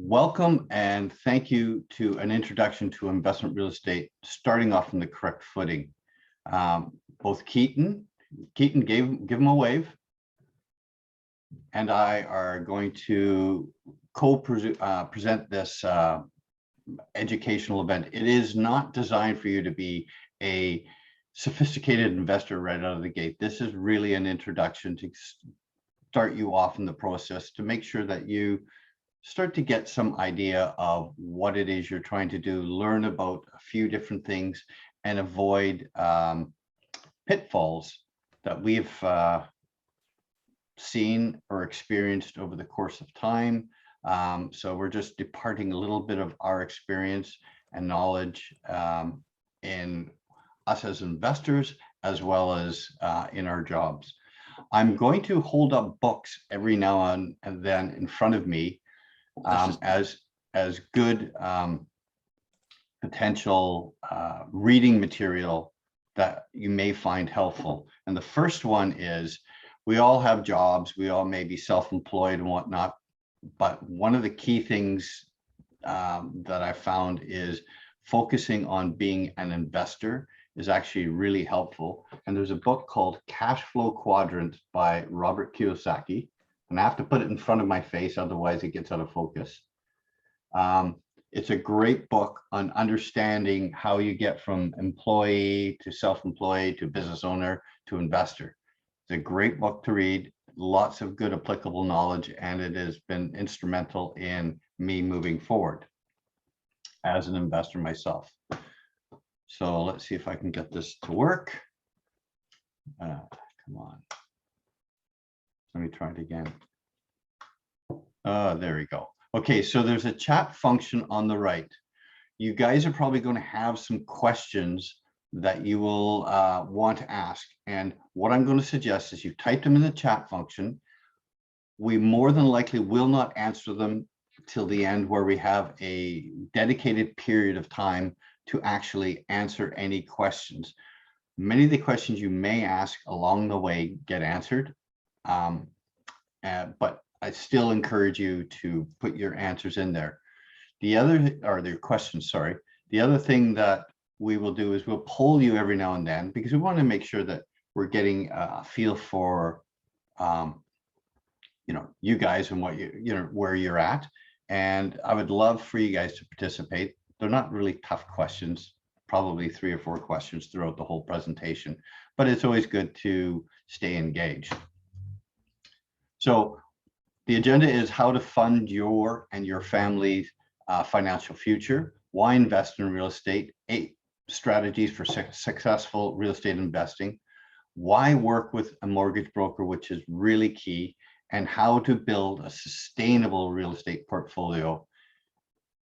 Welcome and thank you to an introduction to investment real estate, starting off from the correct footing. Both Keaton give him a wave, and I are going to present this educational event. It is not designed for you to be a sophisticated investor right out of the gate. This is really an introduction to start you off in the process to make sure that you start to get some idea of what it is you're trying to do, learn about a few different things, and avoid pitfalls that we've seen or experienced over the course of time. So we're just departing a little bit of our experience and knowledge in us as investors, as well as in our jobs. I'm going to hold up books every now and then in front of me as good potential reading material that you may find helpful. And the first one is, we all have jobs, we all may be self-employed and whatnot, but one of the key things that I found is focusing on being an investor is actually really helpful. And there's a book called Cash Flow Quadrant by Robert Kiyosaki. And I have to put it in front of my face, otherwise it gets out of focus. It's a great book on understanding how you get from employee to self-employed to business owner to investor. It's a great book to read, lots of good applicable knowledge, and it has been instrumental in me moving forward as an investor myself. So let's see if I can get this to work. Come on. Let me try it again. There we go. Okay, so there's a chat function on the right. You guys are probably going to have some questions that you will want to ask. And what I'm going to suggest is you type them in the chat function. We more than likely will not answer them till the end, where we have a dedicated period of time to actually answer any questions. Many of the questions you may ask along the way get answered, but I still encourage you to put your answers in there. The other, or their questions, sorry. The other thing that we will do is we'll poll you every now and then, because we want to make sure that we're getting a feel for, you guys and what where you're at. And I would love for you guys to participate. They're not really tough questions, probably 3 or 4 questions throughout the whole presentation, but it's always good to stay engaged. So the agenda is how to fund your and your family's financial future, why invest in real estate, 8 strategies for successful real estate investing, why work with a mortgage broker, which is really key, and how to build a sustainable real estate portfolio.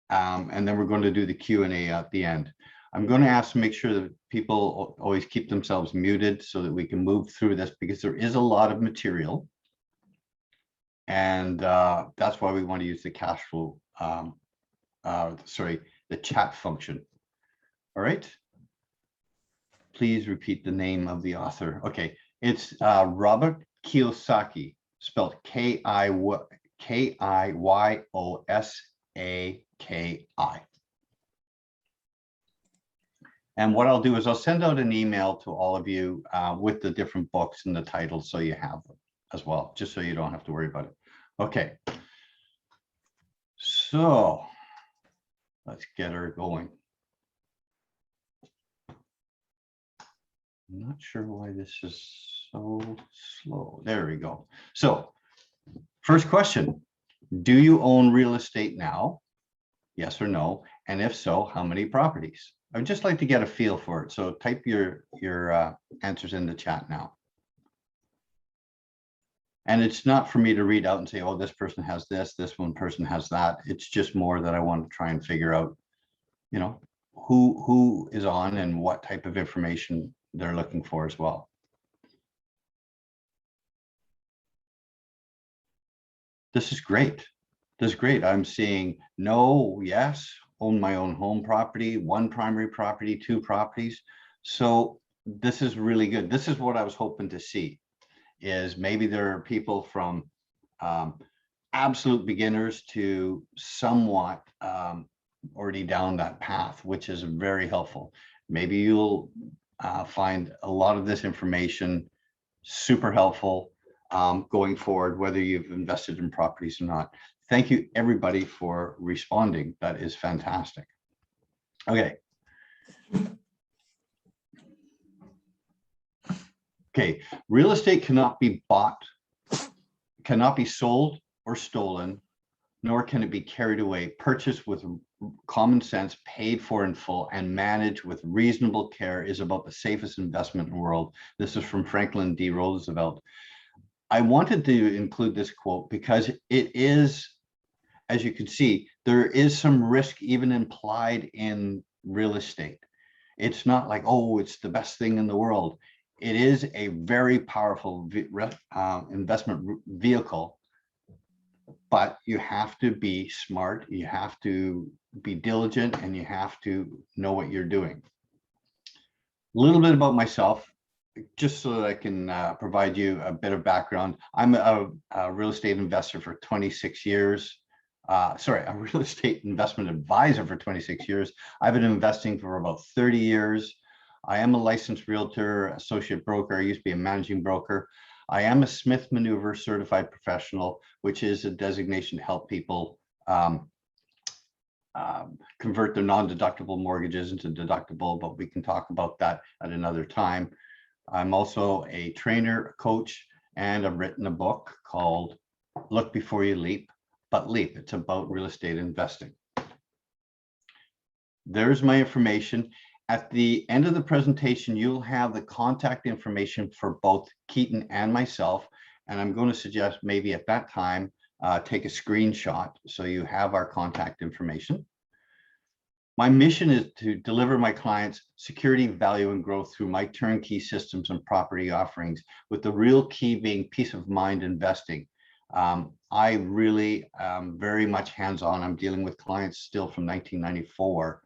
And then we're going to do the Q&A at the end. I'm going to ask to make sure that people always keep themselves muted so that we can move through this, because there is a lot of material. And that's why we want to use the cash flow, the chat function. All right. Please repeat the name of the author. Okay, it's Robert Kiyosaki, spelled K-I-Y-O-S-A-K-I. And what I'll do is I'll send out an email to all of you with the different books and the titles, so you have them as well, just so you don't have to worry about it. Okay, so let's get her going. I'm not sure why this is so slow. There we go. So first question, do you own real estate now? Yes or no? And if so, how many properties? I'd just like to get a feel for it. So type your answers in the chat now. And it's not for me to read out and say, oh, this person has this one person has that. It's just more that I want to try and figure out, who is on and what type of information they're looking for as well. This is great. This is great. I'm seeing no, yes, own my own home property, 1 primary property, 2 properties. So this is really good. This is what I was hoping to see, is maybe there are people from absolute beginners to somewhat already down that path, which is very helpful. Maybe you'll find a lot of this information super helpful going forward, whether you've invested in properties or not. Thank you, everybody, for responding. That is fantastic. Okay. Okay, real estate cannot be bought, cannot be sold or stolen, nor can it be carried away. Purchased with common sense, paid for in full, and managed with reasonable care is about the safest investment in the world. This is from Franklin D. Roosevelt. I wanted to include this quote because it is, as you can see, there is some risk even implied in real estate. It's not like, oh, it's the best thing in the world. It is a very powerful investment vehicle, but you have to be smart, you have to be diligent, and you have to know what you're doing. A little bit about myself, just so that I can provide you a bit of background. I'm a real estate investor for 26 years. Sorry, a real estate investment advisor for 26 years. I've been investing for about 30 years. I am a licensed realtor, associate broker. I used to be a managing broker. I am a Smith Maneuver certified professional, which is a designation to help people convert their non-deductible mortgages into deductible, but we can talk about that at another time. I'm also a trainer, a coach, and I've written a book called Look Before You Leap, but Leap. It's about real estate investing. There's my information. At the end of the presentation, you'll have the contact information for both Keaton and myself. And I'm going to suggest maybe at that time, take a screenshot so you have our contact information. My mission is to deliver my clients security, value, and growth through my turnkey systems and property offerings, with the real key being peace of mind investing. I really am very much hands-on. I'm dealing with clients still from 1994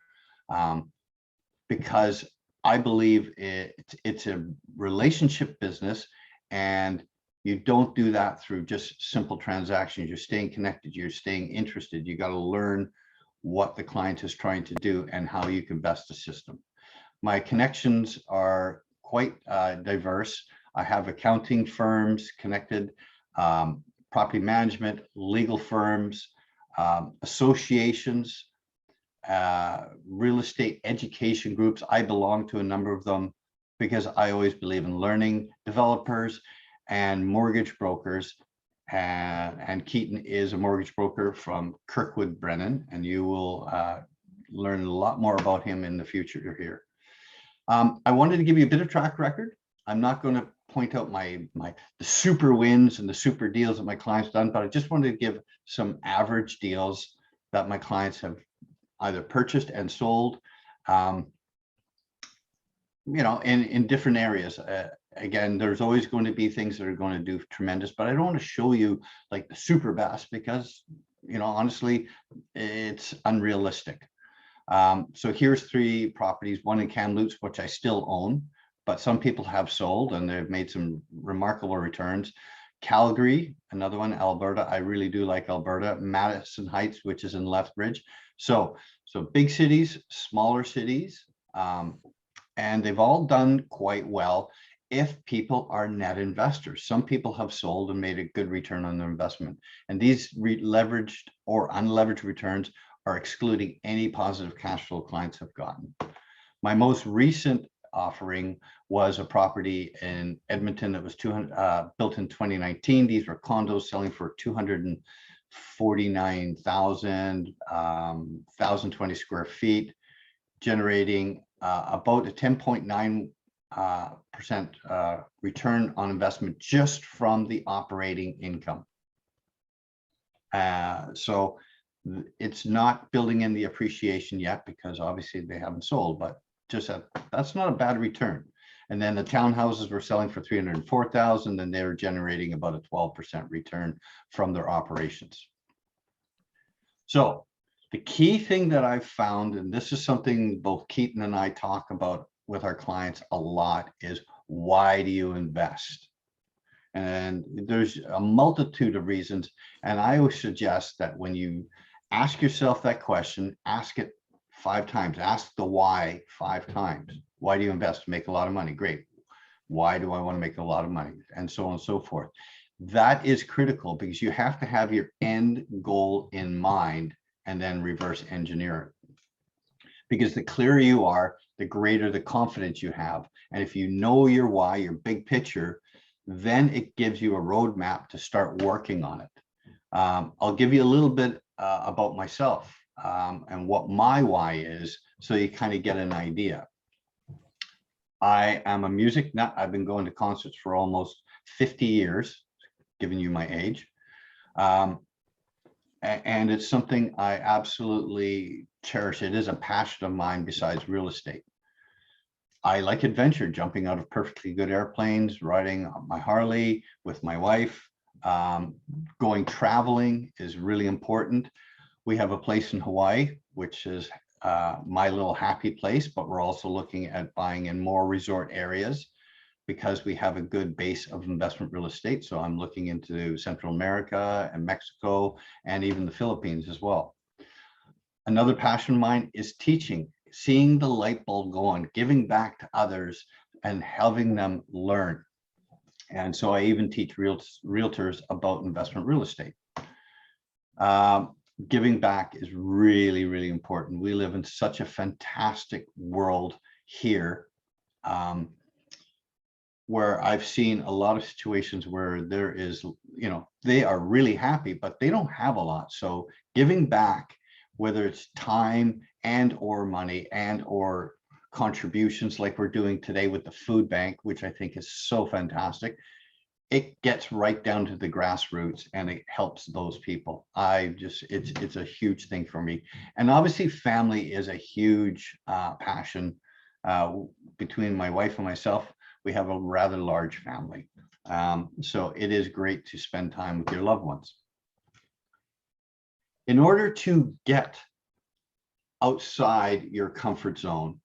because I believe it's a relationship business, and you don't do that through just simple transactions. You're staying connected, you're staying interested. You got to learn what the client is trying to do and how you can best assist them. My connections are quite diverse. I have accounting firms connected, property management, legal firms, associations, real estate education groups. I belong to a number of them because I always believe in learning, developers and mortgage brokers. And Keaton is a mortgage broker from Kirkwood, Brennan, and you will learn a lot more about him in the future here. I wanted to give you a bit of track record. I'm not going to point out the super wins and the super deals that my clients done, but I just wanted to give some average deals that my clients have either purchased and sold, you know, in different areas. Again, there's always going to be things that are going to do tremendous, but I don't want to show you like the super best because, you know, honestly, it's unrealistic. So here's 3 properties, one in Kamloops, which I still own, but some people have sold and they've made some remarkable returns. Calgary, another one, Alberta. I really do like Alberta. Madison Heights, which is in Lethbridge. So big cities, smaller cities, and they've all done quite well if people are net investors. Some people have sold and made a good return on their investment. And these leveraged or unleveraged returns are excluding any positive cash flow clients have gotten. My most recent offering was a property in Edmonton that was built in 2019. These were condos selling for 249,000, 1,020 square feet, generating about a 10.9% return on investment just from the operating income. So it's not building in the appreciation yet because obviously they haven't sold, but just that's not a bad return. And then the townhouses were selling for 304,000, and they were generating about a 12% return from their operations. So the key thing that I've found, and this is something both Keaton and I talk about with our clients a lot, is why do you invest? And there's a multitude of reasons. And I always suggest that when you ask yourself that question, ask it 5 times. Ask the why 5 times. Why do you invest? Make a lot of money. Great. Why do I want to make a lot of money? And so on and so forth. That is critical because you have to have your end goal in mind and then reverse engineer it. Because the clearer you are, the greater the confidence you have. And if you know your why, your big picture, then it gives you a roadmap to start working on it. I'll give you a little bit about myself and what my why is, so you kind of get an idea. I am a music nut. I've been going to concerts for almost 50 years, giving you my age. And it's something I absolutely cherish. It is a passion of mine besides real estate. I like adventure, jumping out of perfectly good airplanes, riding on my Harley with my wife. Going traveling is really important. We have a place in Hawaii, which is my little happy place, but we're also looking at buying in more resort areas because we have a good base of investment real estate. So I'm looking into Central America and Mexico and even the Philippines as well. Another passion of mine is teaching, seeing the light bulb go on, giving back to others and helping them learn. And so I even teach realtors about investment real estate. Giving back is really, really important. We live in such a fantastic world here, where I've seen a lot of situations where there is, they are really happy, but they don't have a lot. So giving back, whether it's time and or money and or contributions like we're doing today with the food bank, which I think is so fantastic, it gets right down to the grassroots and it helps those people. It's a huge thing for me. And obviously family is a huge passion. Between my wife and myself, we have a rather large family. So it is great to spend time with your loved ones. In order to get outside your comfort zone,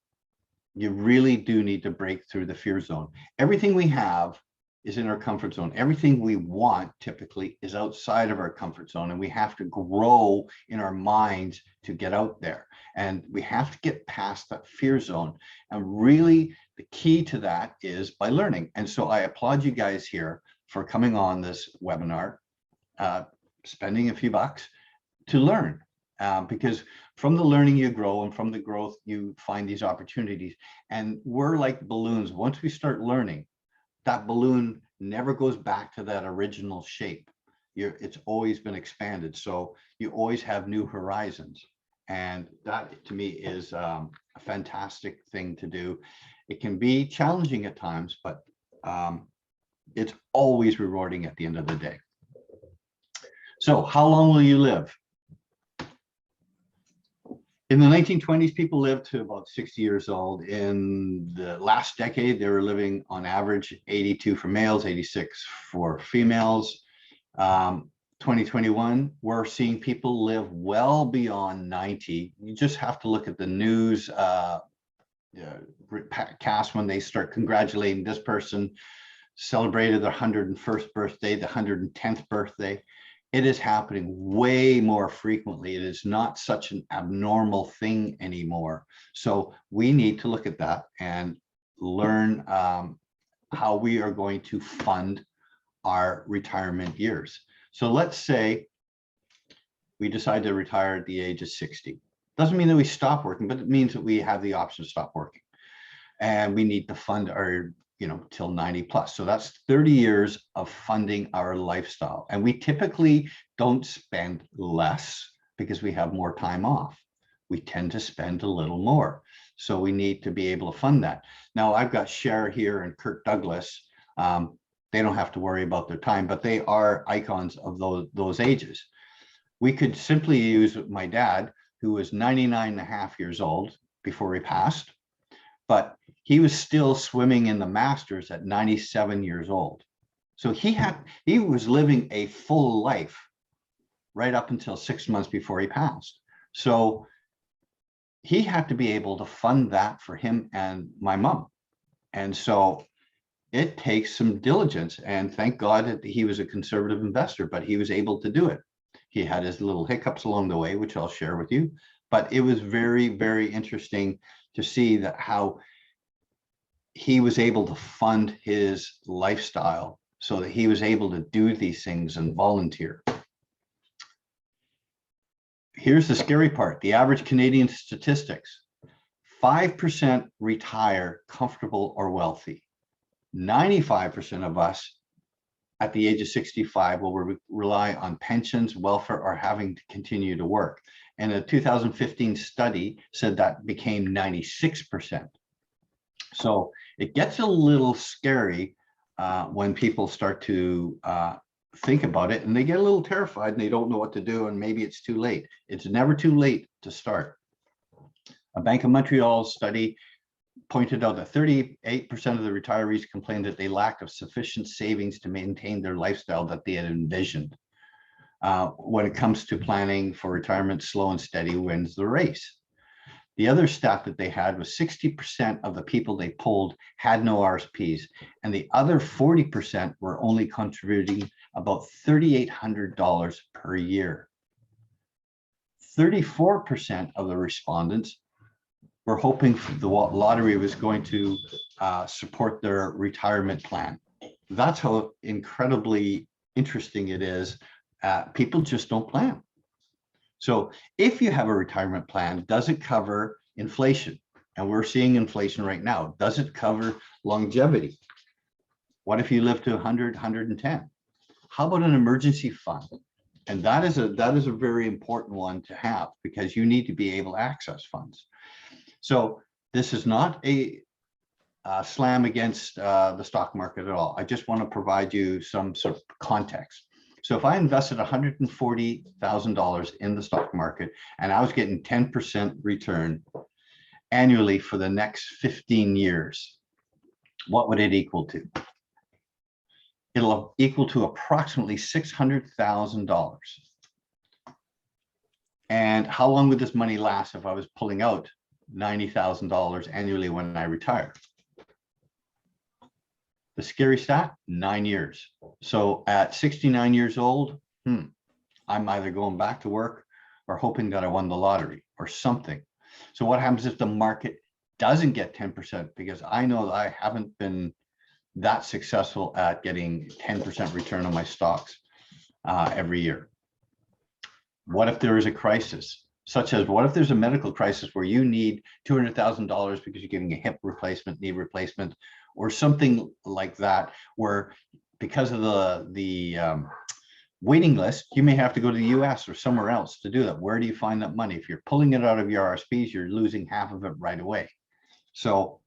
you really do need to break through the fear zone. Everything we have is in our comfort zone. Everything we want typically is outside of our comfort zone, and we have to grow in our minds to get out there. And we have to get past that fear zone. And really the key to that is by learning. And so I applaud you guys here for coming on this webinar, spending a few bucks to learn, because from the learning you grow, and from the growth you find these opportunities. And we're like balloons. Once we start learning, that balloon never goes back to that original shape. It's always been expanded. So you always have new horizons. And that to me is a fantastic thing to do. It can be challenging at times, but it's always rewarding at the end of the day. So how long will you live? In the 1920s, people lived to about 60 years old. In the last decade, they were living on average 82 for males, 86 for females. 2021, we're seeing people live well beyond 90. You just have to look at the news cast when they start congratulating this person celebrated their 101st birthday, the 110th birthday. It is happening way more frequently. It is not such an abnormal thing anymore. So we need to look at that and learn how we are going to fund our retirement years. So let's say we decide to retire at the age of 60. Doesn't mean that we stop working, but it means that we have the option to stop working. And we need to fund our, till 90 plus. So that's 30 years of funding our lifestyle. And we typically don't spend less because we have more time off. We tend to spend a little more. So we need to be able to fund that. Now I've got Cher here and Kirk Douglas. They don't have to worry about their time, but they are icons of those ages. We could simply use my dad, who was 99 and a half years old before he passed, but he was still swimming in the Masters at 97 years old. So he was living a full life right up until 6 months before he passed. So he had to be able to fund that for him and my mom. And so it takes some diligence, and thank God that he was a conservative investor, but he was able to do it. He had his little hiccups along the way, which I'll share with you, but it was very, very interesting to see that how he was able to fund his lifestyle so that he was able to do these things and volunteer. Here's the scary part, the average Canadian statistics. 5% retire comfortable or wealthy. 95% of us at the age of 65 will rely on pensions, welfare, or having to continue to work. And a 2015 study said that became 96%. So it gets a little scary when people start to think about it, and they get a little terrified and they don't know what to do, and maybe it's too late. It's never too late to start. A Bank of Montreal study pointed out that 38% of the retirees complained that they lacked of sufficient savings to maintain their lifestyle that they had envisioned. When it comes to planning for retirement, slow and steady wins the race. The other stat that they had was 60% of the people they polled had no RSPs, and the other 40% were only contributing about $3,800 per year. 34% of the respondents were hoping the lottery was going to support their retirement plan. That's how incredibly interesting it is. People just don't plan. So if you have a retirement plan, does it cover inflation? And we're seeing inflation right now. Does it cover longevity? What if you live to 100, 110? How about an emergency fund? And that is a very important one to have, because you need to be able to access funds. So this is not a slam against the stock market at all. I just want to provide you some sort of context. So if I invested $140,000 in the stock market and I was getting 10% return annually for the next 15 years, what would it equal to? It'll equal to approximately $600,000. And how long would this money last if I was pulling out $90,000 annually when I retire? The scary stat, 9 years. So at 69 years old, I'm either going back to work or hoping that I won the lottery or something. So what happens if the market doesn't get 10%? Because I know that I haven't been that successful at getting 10% return on my stocks every year. What if there is a crisis? Such as, what if there's a medical crisis where you need $200,000 because you're getting a hip replacement, knee replacement, or something like that, where because of the waiting list, you may have to go to the US or somewhere else to do that. Where do you find that money? If you're pulling it out of your RSPs, you're losing half of it right away. So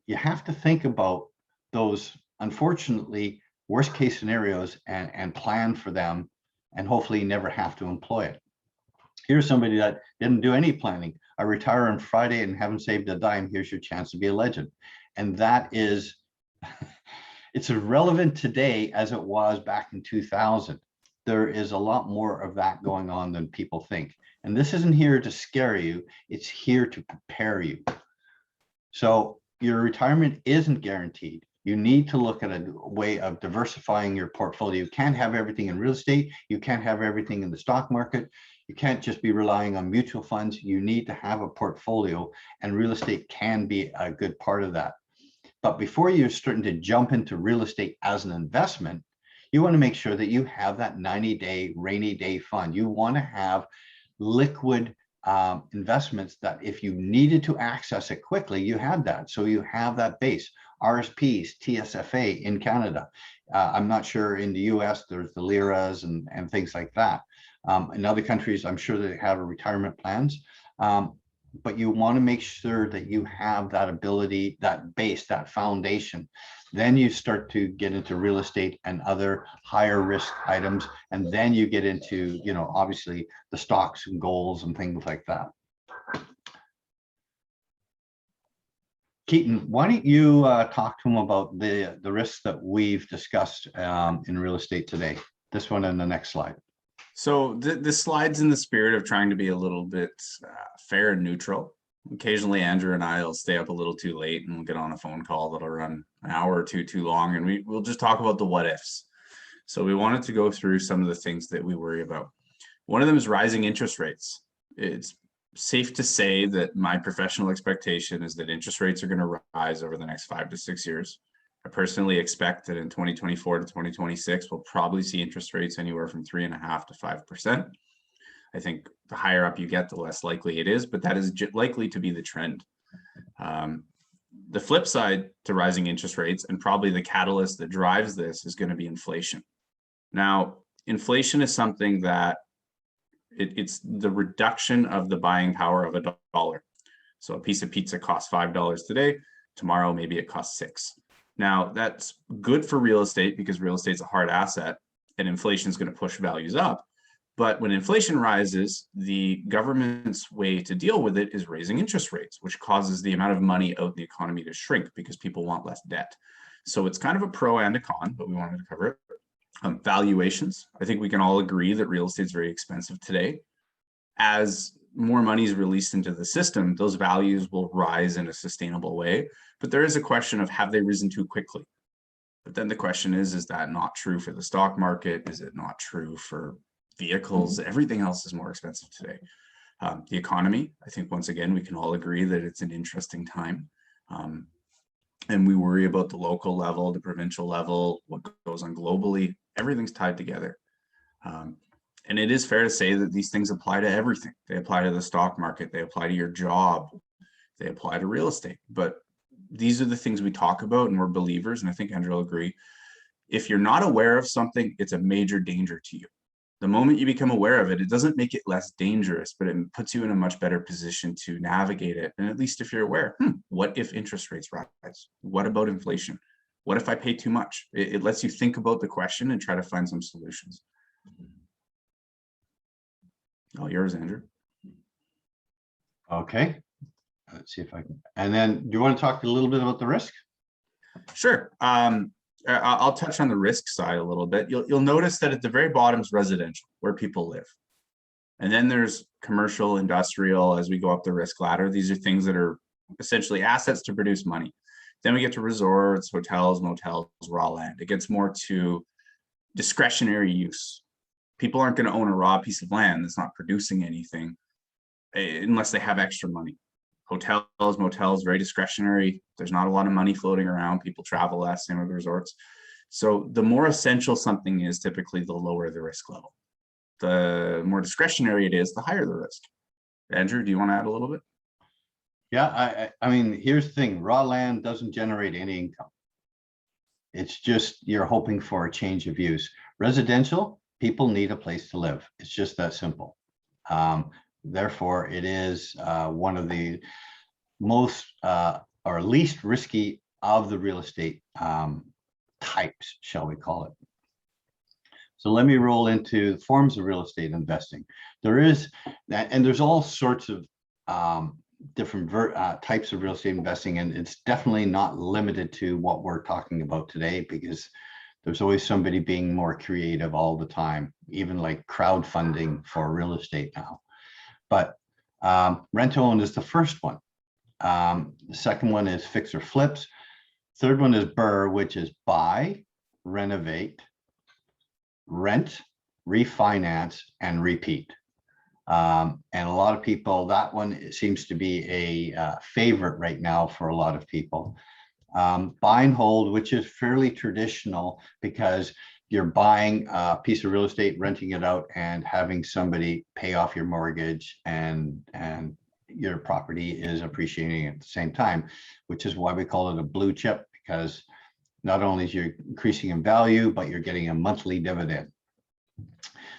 you have to think about those, unfortunately, worst case scenarios and plan for them, and hopefully never have to employ it. Here's somebody that didn't do any planning. I retire on Friday and haven't saved a dime. Here's your chance to be a legend. And that is, it's as relevant today as it was back in 2000. There is a lot more of that going on than people think. And this isn't here to scare you. It's here to prepare you. So your retirement isn't guaranteed. You need to look at a way of diversifying your portfolio. You can't have everything in real estate. You can't have everything in the stock market. You can't just be relying on mutual funds. You need to have a portfolio, and real estate can be a good part of that. But before you're starting to jump into real estate as an investment, you want to make sure that you have that 90-day rainy day fund. You want to have liquid investments that if you needed to access it quickly, you had that. So you have that base. RSPs, TSFA in Canada. I'm not sure in the US, there's the LIRAs and things like that. In other countries, I'm sure they have retirement plans. But you want to make sure that you have that ability, that base, that foundation. Then you start to get into real estate and other higher risk items. And then you get into, you know, obviously the stocks and goals and things like that. Keaton, why don't you talk to him about the risks that we've discussed in real estate today? This one and the next slide. So the slide's in the spirit of trying to be a little bit fair and neutral. Occasionally, Andrew and I will stay up a little too late and we'll get on a phone call that'll run an hour or two too long, and we'll just talk about the what ifs. So we wanted to go through some of the things that we worry about. One of them is rising interest rates. It's safe to say that my professional expectation is that interest rates are going to rise over the next 5 to 6 years. I personally expect that in 2024 to 2026, we'll probably see interest rates anywhere from 3.5% to 5%. I think the higher up you get, the less likely it is, but that is likely to be the trend. The flip side to rising interest rates, and probably the catalyst that drives this, is going to be inflation. Now, inflation is something that it's the reduction of the buying power of a dollar. So a piece of pizza costs $5 today. Tomorrow, maybe it costs $6. Now, that's good for real estate because real estate's a hard asset and inflation is going to push values up. But when inflation rises, the government's way to deal with it is raising interest rates, which causes the amount of money out in the economy to shrink because people want less debt. So it's kind of a pro and a con, but we wanted to cover it. Valuations. I think we can all agree that real estate is very expensive today. As more money is released into the system, those values will rise in a sustainable way. But there is a question of, have they risen too quickly? But then the question is that not true for the stock market? Is it not true for vehicles? Everything else is more expensive today. The economy, I think once again, we can all agree that it's an interesting time. And we worry about the local level, the provincial level, what goes on globally. Everything's tied together. And it is fair to say that these things apply to everything. They apply to the stock market, they apply to your job, they apply to real estate. But these are the things we talk about, and we're believers, and I think Andrew will agree. If you're not aware of something, it's a major danger to you. The moment you become aware of it, it doesn't make it less dangerous, but it puts you in a much better position to navigate it. And at least if you're aware, what if interest rates rise? What about inflation? What if I pay too much? It lets you think about the question and try to find some solutions. All yours, Andrew. Okay. Let's see if I can. And then do you want to talk a little bit about the risk? Sure. I'll touch on the risk side a little bit. You'll notice that at the very bottom is residential, where people live. And then there's commercial, industrial, as we go up the risk ladder. These are things that are essentially assets to produce money. Then we get to resorts, hotels, motels, raw land. It gets more to discretionary use. People aren't going to own a raw piece of land that's not producing anything unless they have extra money. Hotels, motels, very discretionary. There's not a lot of money floating around. People travel less, same with resorts. So the more essential something is, typically the lower the risk level. The more discretionary it is, the higher the risk. Andrew, do you want to add a little bit? Yeah, I mean, here's the thing. Raw land doesn't generate any income. It's just you're hoping for a change of use. Residential, people need a place to live. It's just that simple. Therefore, it is one of the most or least risky of the real estate types, shall we call it. So let me roll into forms of real estate investing. There is, and there's all sorts of different types of real estate investing, and it's definitely not limited to what we're talking about today, because there's always somebody being more creative all the time, even like crowdfunding for real estate now. But rent to own is the first one. The second one is fix or flips. Third one is BRRRR, which is buy, renovate, rent, refinance, and repeat. And a lot of people, that one seems to be a favorite right now for a lot of people. Buy and hold, which is fairly traditional because you're buying a piece of real estate, renting it out, and having somebody pay off your mortgage, and your property is appreciating at the same time, which is why we call it a blue chip, because not only is you're increasing in value, but you're getting a monthly dividend.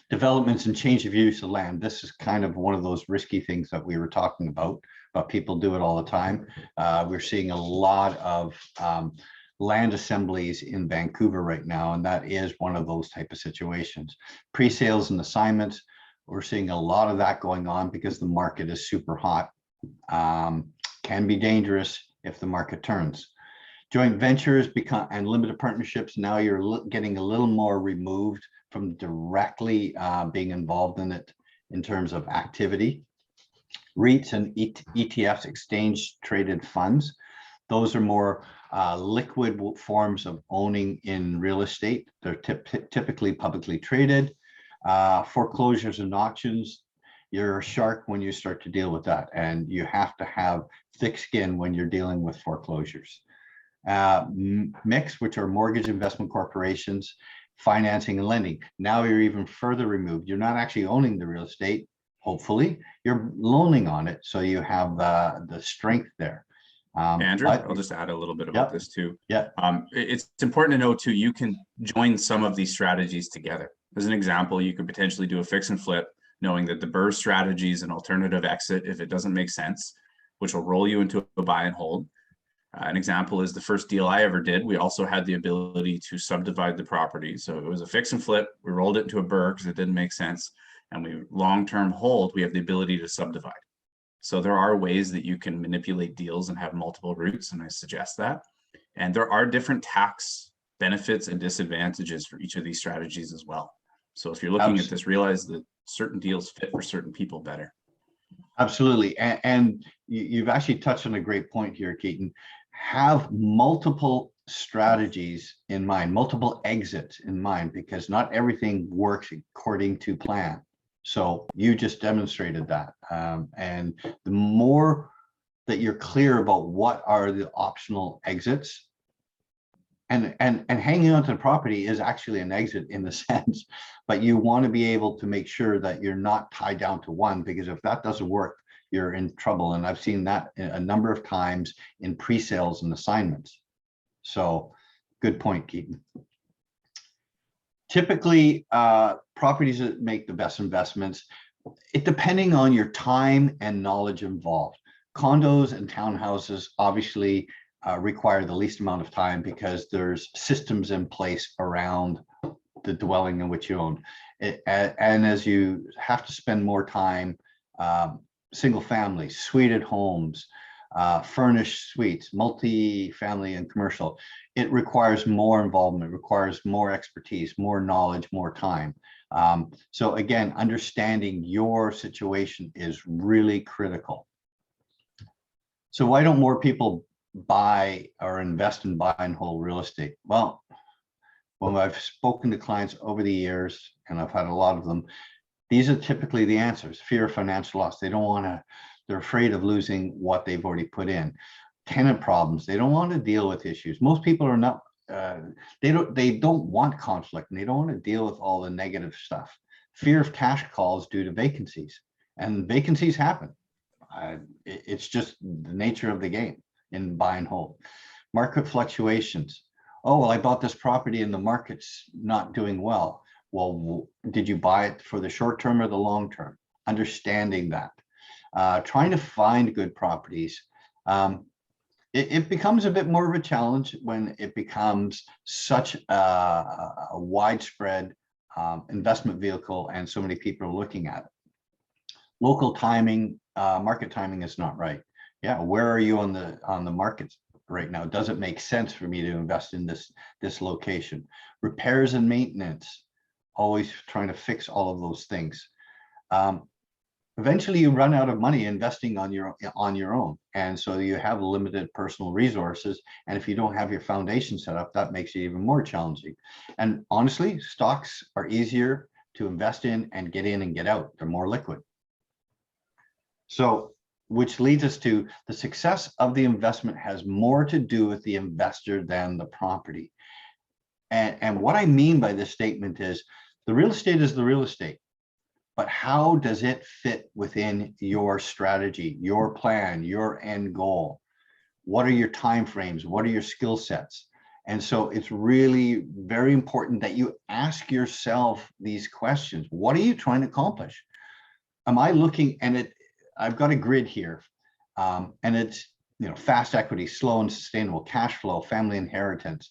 Developments and change of use of land. This is kind of one of those risky things that we were talking about, but people do it all the time. We're seeing a lot of land assemblies in Vancouver right now, and that is one of those type of situations. Pre-sales and assignments, we're seeing a lot of that going on because the market is super hot. Can be dangerous if the market turns. Joint ventures and limited partnerships, now you're getting a little more removed from directly being involved in it in terms of activity. REITs and ETFs, exchange traded funds. Those are more liquid forms of owning in real estate. They're typically publicly traded. Foreclosures and auctions, you're a shark when you start to deal with that, and you have to have thick skin when you're dealing with foreclosures. Mix, which are mortgage investment corporations, financing and lending. Now you're even further removed. You're not actually owning the real estate. Hopefully, you're loaning on it, so you have the strength there. Andrew, I'll just add a little bit about this too. Yeah. It's important to know too, you can join some of these strategies together. As an example, you could potentially do a fix and flip, knowing that the BRRRR strategy is an alternative exit if it doesn't make sense, which will roll you into a buy and hold. An example is the first deal I ever did. We also had the ability to subdivide the property. So it was a fix and flip. We rolled it into a BRRRR because it didn't make sense. And we long-term hold, we have the ability to subdivide. So there are ways that you can manipulate deals and have multiple routes, and I suggest that. And there are different tax benefits and disadvantages for each of these strategies as well. So if you're looking at this, realize that certain deals fit for certain people better. Absolutely. And you've actually touched on a great point here, Keaton. Have multiple strategies in mind, multiple exits in mind, because not everything works according to plan. So you just demonstrated that. And the more that you're clear about what are the optional exits, and hanging on to the property is actually an exit in the sense, but you want to be able to make sure that you're not tied down to one, because if that doesn't work, you're in trouble. And I've seen that a number of times in pre-sales and assignments. So good point, Keaton. Typically, properties that make the best investments, it depending on your time and knowledge involved. Condos and townhouses obviously require the least amount of time because there's systems in place around the dwelling in which you own. And as you have to spend more time, single family, suited homes, furnished suites, multi-family and commercial, it requires more involvement, requires more expertise, more knowledge, more time. So again, understanding your situation is really critical. So why don't more people buy or invest in buy and hold real estate? Well, when I've spoken to clients over the years, and I've had a lot of them, these are typically the answers. Fear of financial loss. They don't want to, they're afraid of losing what they've already put in. Tenant problems. They don't want to deal with issues. Most people are not, they don't want conflict, and they don't want to deal with all the negative stuff. Fear of cash calls due to vacancies, and vacancies happen. It's just the nature of the game in buy and hold. Market fluctuations. Oh, well, I bought this property and the market's not doing well. Well, did you buy it for the short term or the long term? Understanding that. Trying to find good properties. It becomes a bit more of a challenge when it becomes such a widespread investment vehicle and so many people are looking at it. Local timing, market timing is not right. Yeah, where are you on the markets right now? Does it make sense for me to invest in this location? Repairs and maintenance, always trying to fix all of those things. Eventually you run out of money investing on your own, and so you have limited personal resources, and if you don't have your foundation set up, that makes it even more challenging. And honestly, stocks are easier to invest in and get out. They're more liquid. So, which leads us to the success of the investment has more to do with the investor than the property. And what I mean by this statement is the real estate is the real estate, but how does it fit within your strategy, your plan, your end goal? What are your time frames? What are your skill sets? And so it's really very important that you ask yourself these questions. What are you trying to accomplish? Am I looking, and I've got a grid here, and it's, fast equity, slow and sustainable, cash flow, family inheritance,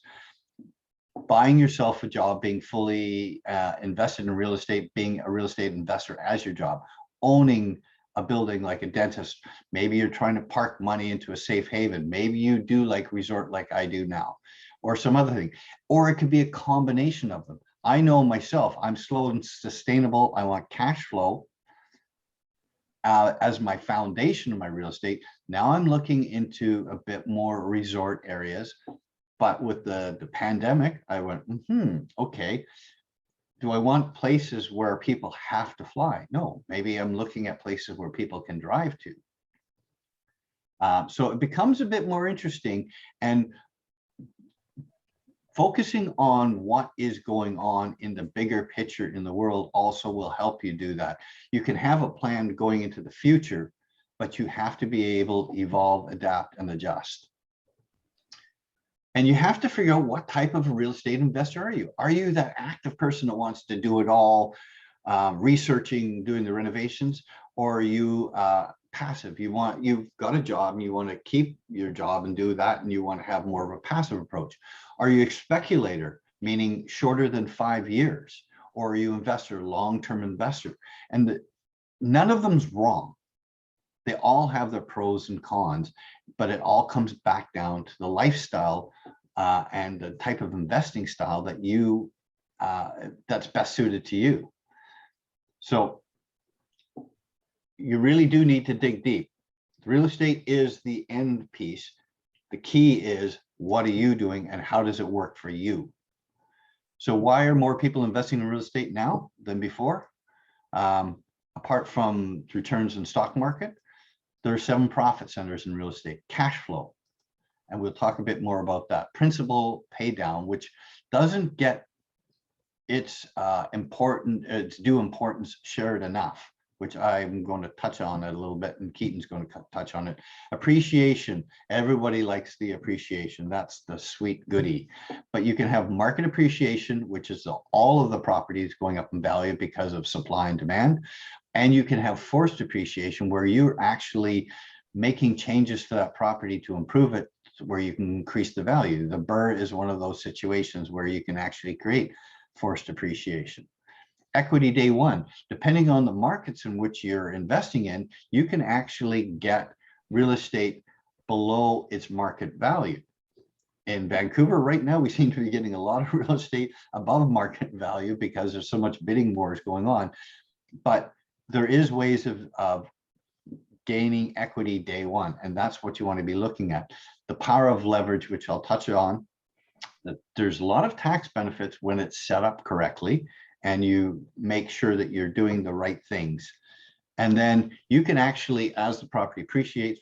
buying yourself a job, being fully invested in real estate, being a real estate investor as your job, owning a building like a dentist. Maybe you're trying to park money into a safe haven. Maybe you do like resort like I do now, or some other thing, or it could be a combination of them. I know myself, I'm slow and sustainable. I want cash flow. as my foundation of my real estate. Now I'm looking into a bit more resort areas, but with the pandemic, I went, okay, do I want places where people have to fly? No, maybe I'm looking at places where people can drive to. So it becomes a bit more interesting, and focusing on what is going on in the bigger picture in the world also will help you do that. You can have a plan going into the future, but you have to be able to evolve, adapt, and adjust. And you have to figure out what type of a real estate investor are you? Are you that active person that wants to do it all, researching, doing the renovations, or are you passive? You've got a job and you want to keep your job and do that, and you want to have more of a passive approach. Are you a speculator, meaning shorter than 5 years, or are you investor, long-term investor? And none of them's wrong. They all have their pros and cons, but it all comes back down to the lifestyle and the type of investing style that you that's best suited to you. So you really do need to dig deep. Real estate is the end piece. The key is, what are you doing and how does it work for you? So why are more people investing in real estate now than before? Apart from returns in stock market, there are 7 profit centers in real estate. Cash flow, and we'll talk a bit more about that. Principal pay down, which doesn't get its due importance shared enough, which I'm going to touch on it a little bit, and Keaton's going to touch on it. Appreciation, everybody likes the appreciation. That's the sweet goodie. But you can have market appreciation, which is all of the properties going up in value because of supply and demand. And you can have forced appreciation, where you're actually making changes to that property to improve it, where you can increase the value. The BRRRR is one of those situations where you can actually create forced appreciation. Equity day one, depending on the markets in which you're investing in, you can actually get real estate below its market value. In Vancouver right now, we seem to be getting a lot of real estate above market value because there's so much bidding wars going on. But there is ways of gaining equity day one, and that's what you want to be looking at. The power of leverage, which I'll touch on, that there's a lot of tax benefits when it's set up correctly and you make sure that you're doing the right things. And then you can actually, as the property appreciates,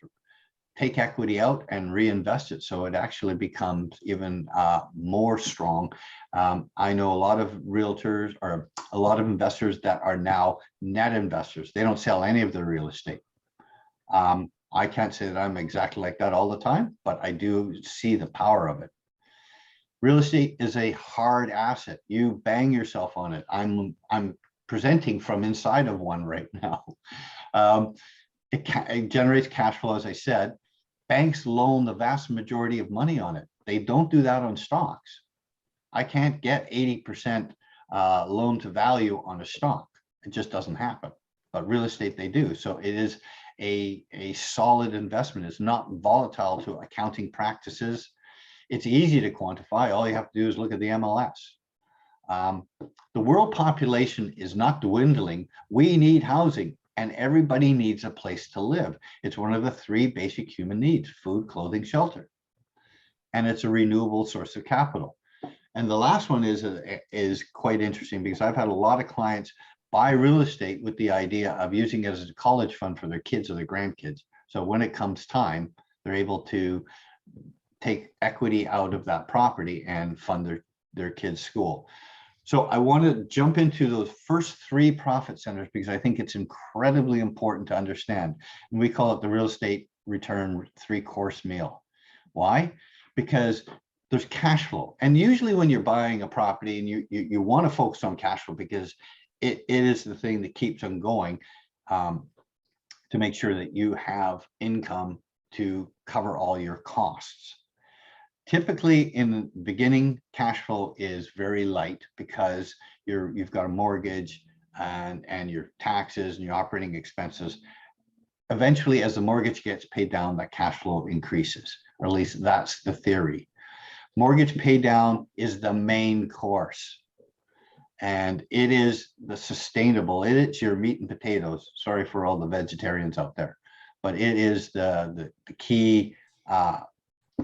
take equity out and reinvest it, so it actually becomes even more strong. I know a lot of realtors, or a lot of investors, that are now net investors. They don't sell any of their real estate. I can't say that I'm exactly like that all the time, but I do see the power of it. Real estate is a hard asset. You bang yourself on it. I'm presenting from inside of one right now. It generates cash flow, as I said. Banks loan the vast majority of money on it. They don't do that on stocks. I can't get 80% loan to value on a stock. It just doesn't happen. But real estate, they do. So it is a solid investment. It's not volatile to accounting practices. It's easy to quantify. All you have to do is look at the MLS. The world population is not dwindling. We need housing, and everybody needs a place to live. It's one of the 3 basic human needs: food, clothing, shelter. And it's a renewable source of capital. And the last one is quite interesting, because I've had a lot of clients buy real estate with the idea of using it as a college fund for their kids or their grandkids. So when it comes time, they're able to take equity out of that property and fund their kids' school. So I want to jump into those first 3 profit centers, because I think it's incredibly important to understand. And we call it the real estate return 3-course meal. Why? Because there's cash flow. And usually when you're buying a property, and you want to focus on cash flow, because it is the thing that keeps them going, to make sure that you have income to cover all your costs. Typically in the beginning, cash flow is very light, because you've got a mortgage and your taxes and your operating expenses. Eventually, as the mortgage gets paid down, that cash flow increases, or at least that's the theory. Mortgage pay down is the main course. And it is the sustainable, it's your meat and potatoes. Sorry for all the vegetarians out there, but it is the key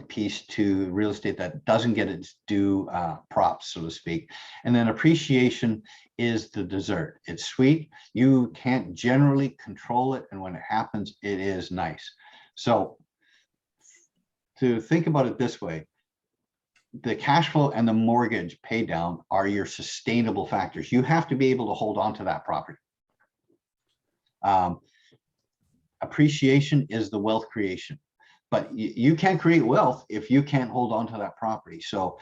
piece to real estate that doesn't get its due props, so to speak. And then appreciation is the dessert. It's sweet. You can't generally control it. And when it happens, it is nice. So to think about it this way, the cash flow and the mortgage pay down are your sustainable factors. You have to be able to hold on to that property. Appreciation is the wealth creation, but you can't create wealth if you can't hold on to that property. So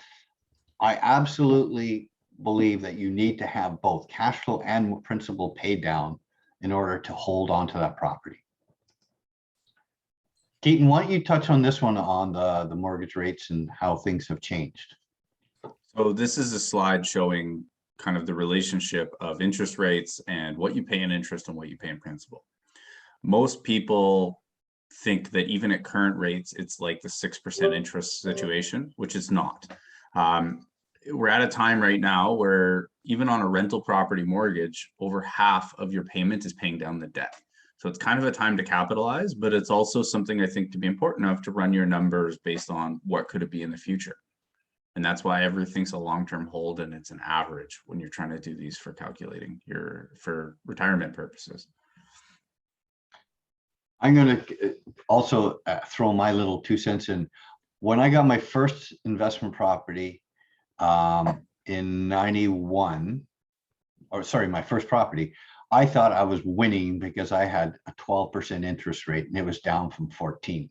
I absolutely believe that you need to have both cash flow and principal pay down in order to hold on to that property. Keaton, why don't you touch on this one on the mortgage rates and how things have changed? So this is a slide showing kind of the relationship of interest rates and what you pay in interest and what you pay in principal. Most people think that even at current rates, it's like the 6% interest situation, which is not. We're at a time right now where even on a rental property mortgage, over half of your payment is paying down the debt. So it's kind of a time to capitalize, but it's also something I think to be important enough to run your numbers based on what could it be in the future. And that's why everything's a long-term hold and it's an average when you're trying to do these for calculating for retirement purposes. I'm going to also throw my little 2 cents in. When I got my first investment property in 91, or sorry, my first property, I thought I was winning because I had a 12% interest rate and it was down from 14.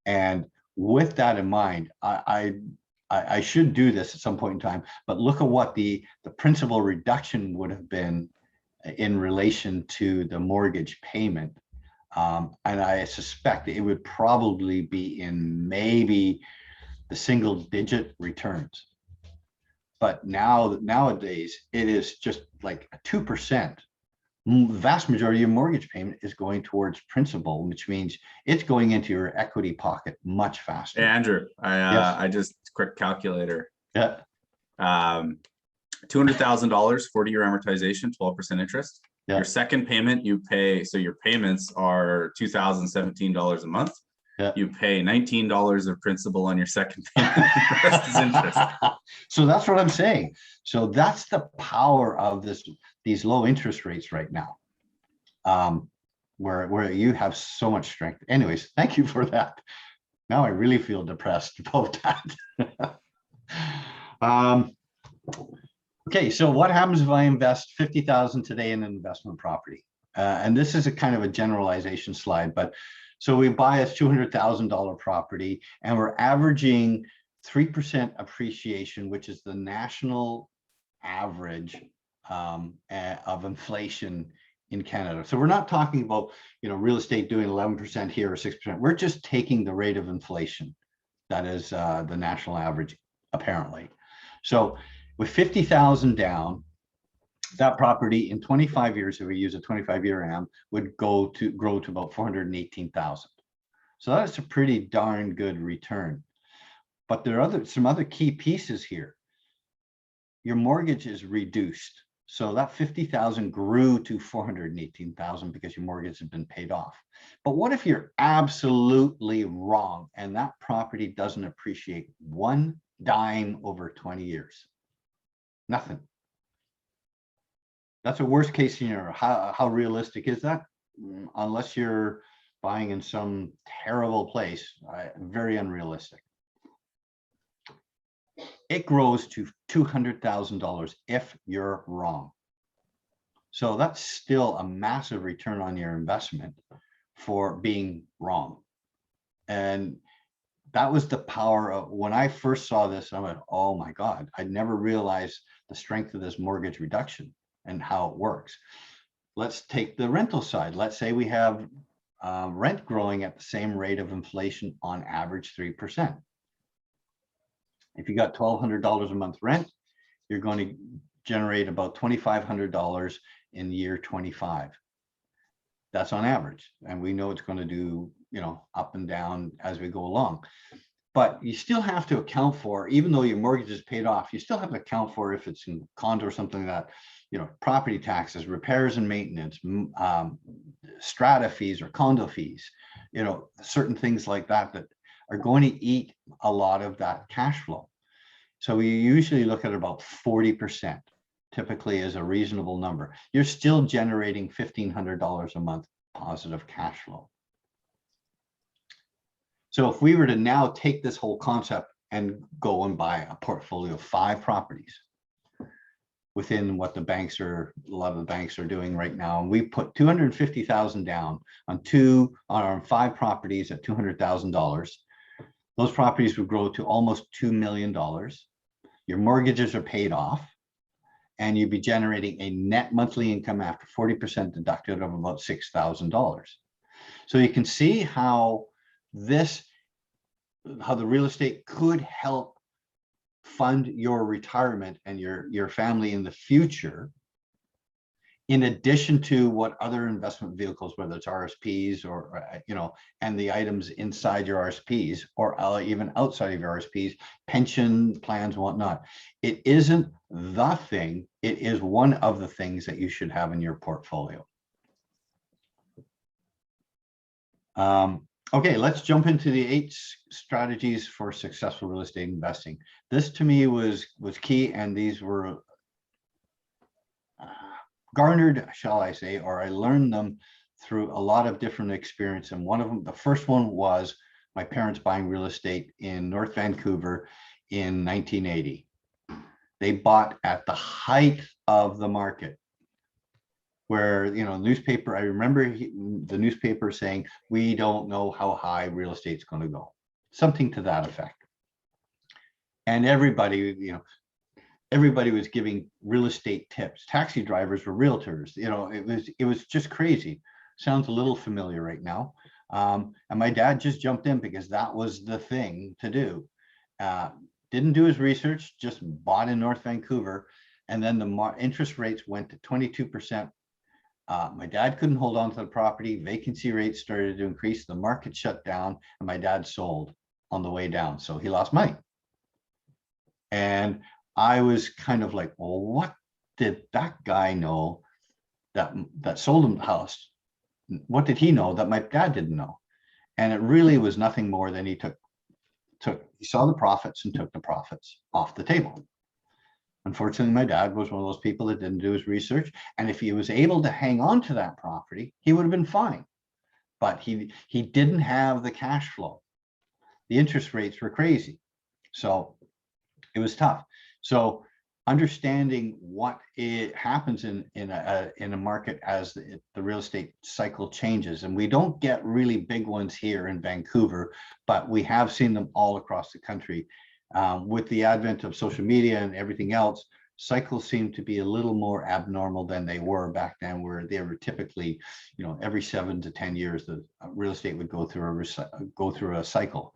And with that in mind, I should do this at some point in time, but look at what the principal reduction would have been in relation to the mortgage payment. And I suspect it would probably be in maybe the single digit returns. But nowadays, it is just like a 2%. The vast majority of your mortgage payment is going towards principal, which means it's going into your equity pocket much faster. Hey, Andrew, Yes. I just quick calculator. Yeah. $200,000, 40-year amortization, 12% interest. Yeah. Your second payment you pay, so your payments are $2,017 a month. Yeah. You pay $19 of principal on your second payment. The rest is interest. So that's what I'm saying. So that's the power of these low interest rates right now, where you have so much strength. Anyways, thank you for that. Now I really feel depressed about that. Okay, so what happens if I invest 50,000 today in an investment property? And this is a kind of a generalization slide, but so we buy a $200,000 property and we're averaging 3% appreciation, which is the national average of inflation in Canada. So we're not talking about, real estate doing 11% here or 6%. We're just taking the rate of inflation. That is the national average, apparently. So with 50,000 down, that property in 25 years, if we use a 25-year AM, would grow to about 418,000. So that's a pretty darn good return. But there are some other key pieces here. Your mortgage is reduced. So that 50,000 grew to 418,000 because your mortgage has been paid off. But what if you're absolutely wrong and that property doesn't appreciate one dime over 20 years? Nothing. That's a worst case scenario. How realistic is that? Unless you're buying in some terrible place, very unrealistic. It grows to $200,000 if you're wrong. So that's still a massive return on your investment for being wrong. And that was the power of, when I first saw this, I went, oh my God, I never realized the strength of this mortgage reduction and how it works. Let's take the rental side. Let's say we have rent growing at the same rate of inflation on average 3%. If you got $1,200 a month rent, you're going to generate about $2,500 in year 25. That's on average. And we know it's going to do, up and down as we go along. but you still have to account for, even though your mortgage is paid off, you still have to account for, if it's in condo or something like that, you know, property taxes, repairs and maintenance, strata fees or condo fees, you know, certain things like that that are going to eat a lot of that cash flow. So we usually look at about 40%, typically is a reasonable number. You're still generating $1,500 a month positive cash flow. So if we were to now take this whole concept and go and buy a portfolio of 5 properties within what the banks are, a lot of the banks are doing right now, and we put 250,000 down on 5 properties at $200,000, those properties would grow to almost $2 million. Your mortgages are paid off, and you'd be generating a net monthly income after 40% deducted of about $6,000. So you can see how the real estate could help fund your retirement and your family in the future, in addition to what other investment vehicles, whether it's RSPs or, you know, and the items inside your RSPs or even outside of your RSPs, pension plans and whatnot. It isn't the thing, it is one of the things that you should have in your portfolio. Okay, let's jump into the 8 strategies for successful real estate investing. This to me was key, and these were garnered, shall I say, or I learned them through a lot of different experience. And one of them, the first one, was my parents buying real estate in North Vancouver in 1980. They bought at the height of the market, where, you know, newspaper, I remember the newspaper saying, we don't know how high real estate's going to go, something to that effect. And everybody, you know, everybody was giving real estate tips. Taxi drivers were realtors. You know, it was just crazy. Sounds a little familiar right now. And my dad just jumped in because that was the thing to do. Didn't do his research, just bought in North Vancouver. And then the interest rates went to 22%. My dad couldn't hold on to the property. Vacancy rates started to increase. The market shut down, and my dad sold on the way down. So he lost money. And I was kind of like, well, what did that guy know that sold him the house? What did he know that my dad didn't know? And it really was nothing more than he saw the profits and took the profits off the table. Unfortunately, my dad was one of those people that didn't do his research. And if he was able to hang on to that property, he would have been fine. But he didn't have the cash flow. The interest rates were crazy. So it was tough. So understanding what happens in a market as the real estate cycle changes, and we don't get really big ones here in Vancouver, but we have seen them all across the country. With the advent of social media and everything else, cycles seem to be a little more abnormal than they were back then, where they were typically, you know, every 7 to 10 years, the real estate would go through a cycle.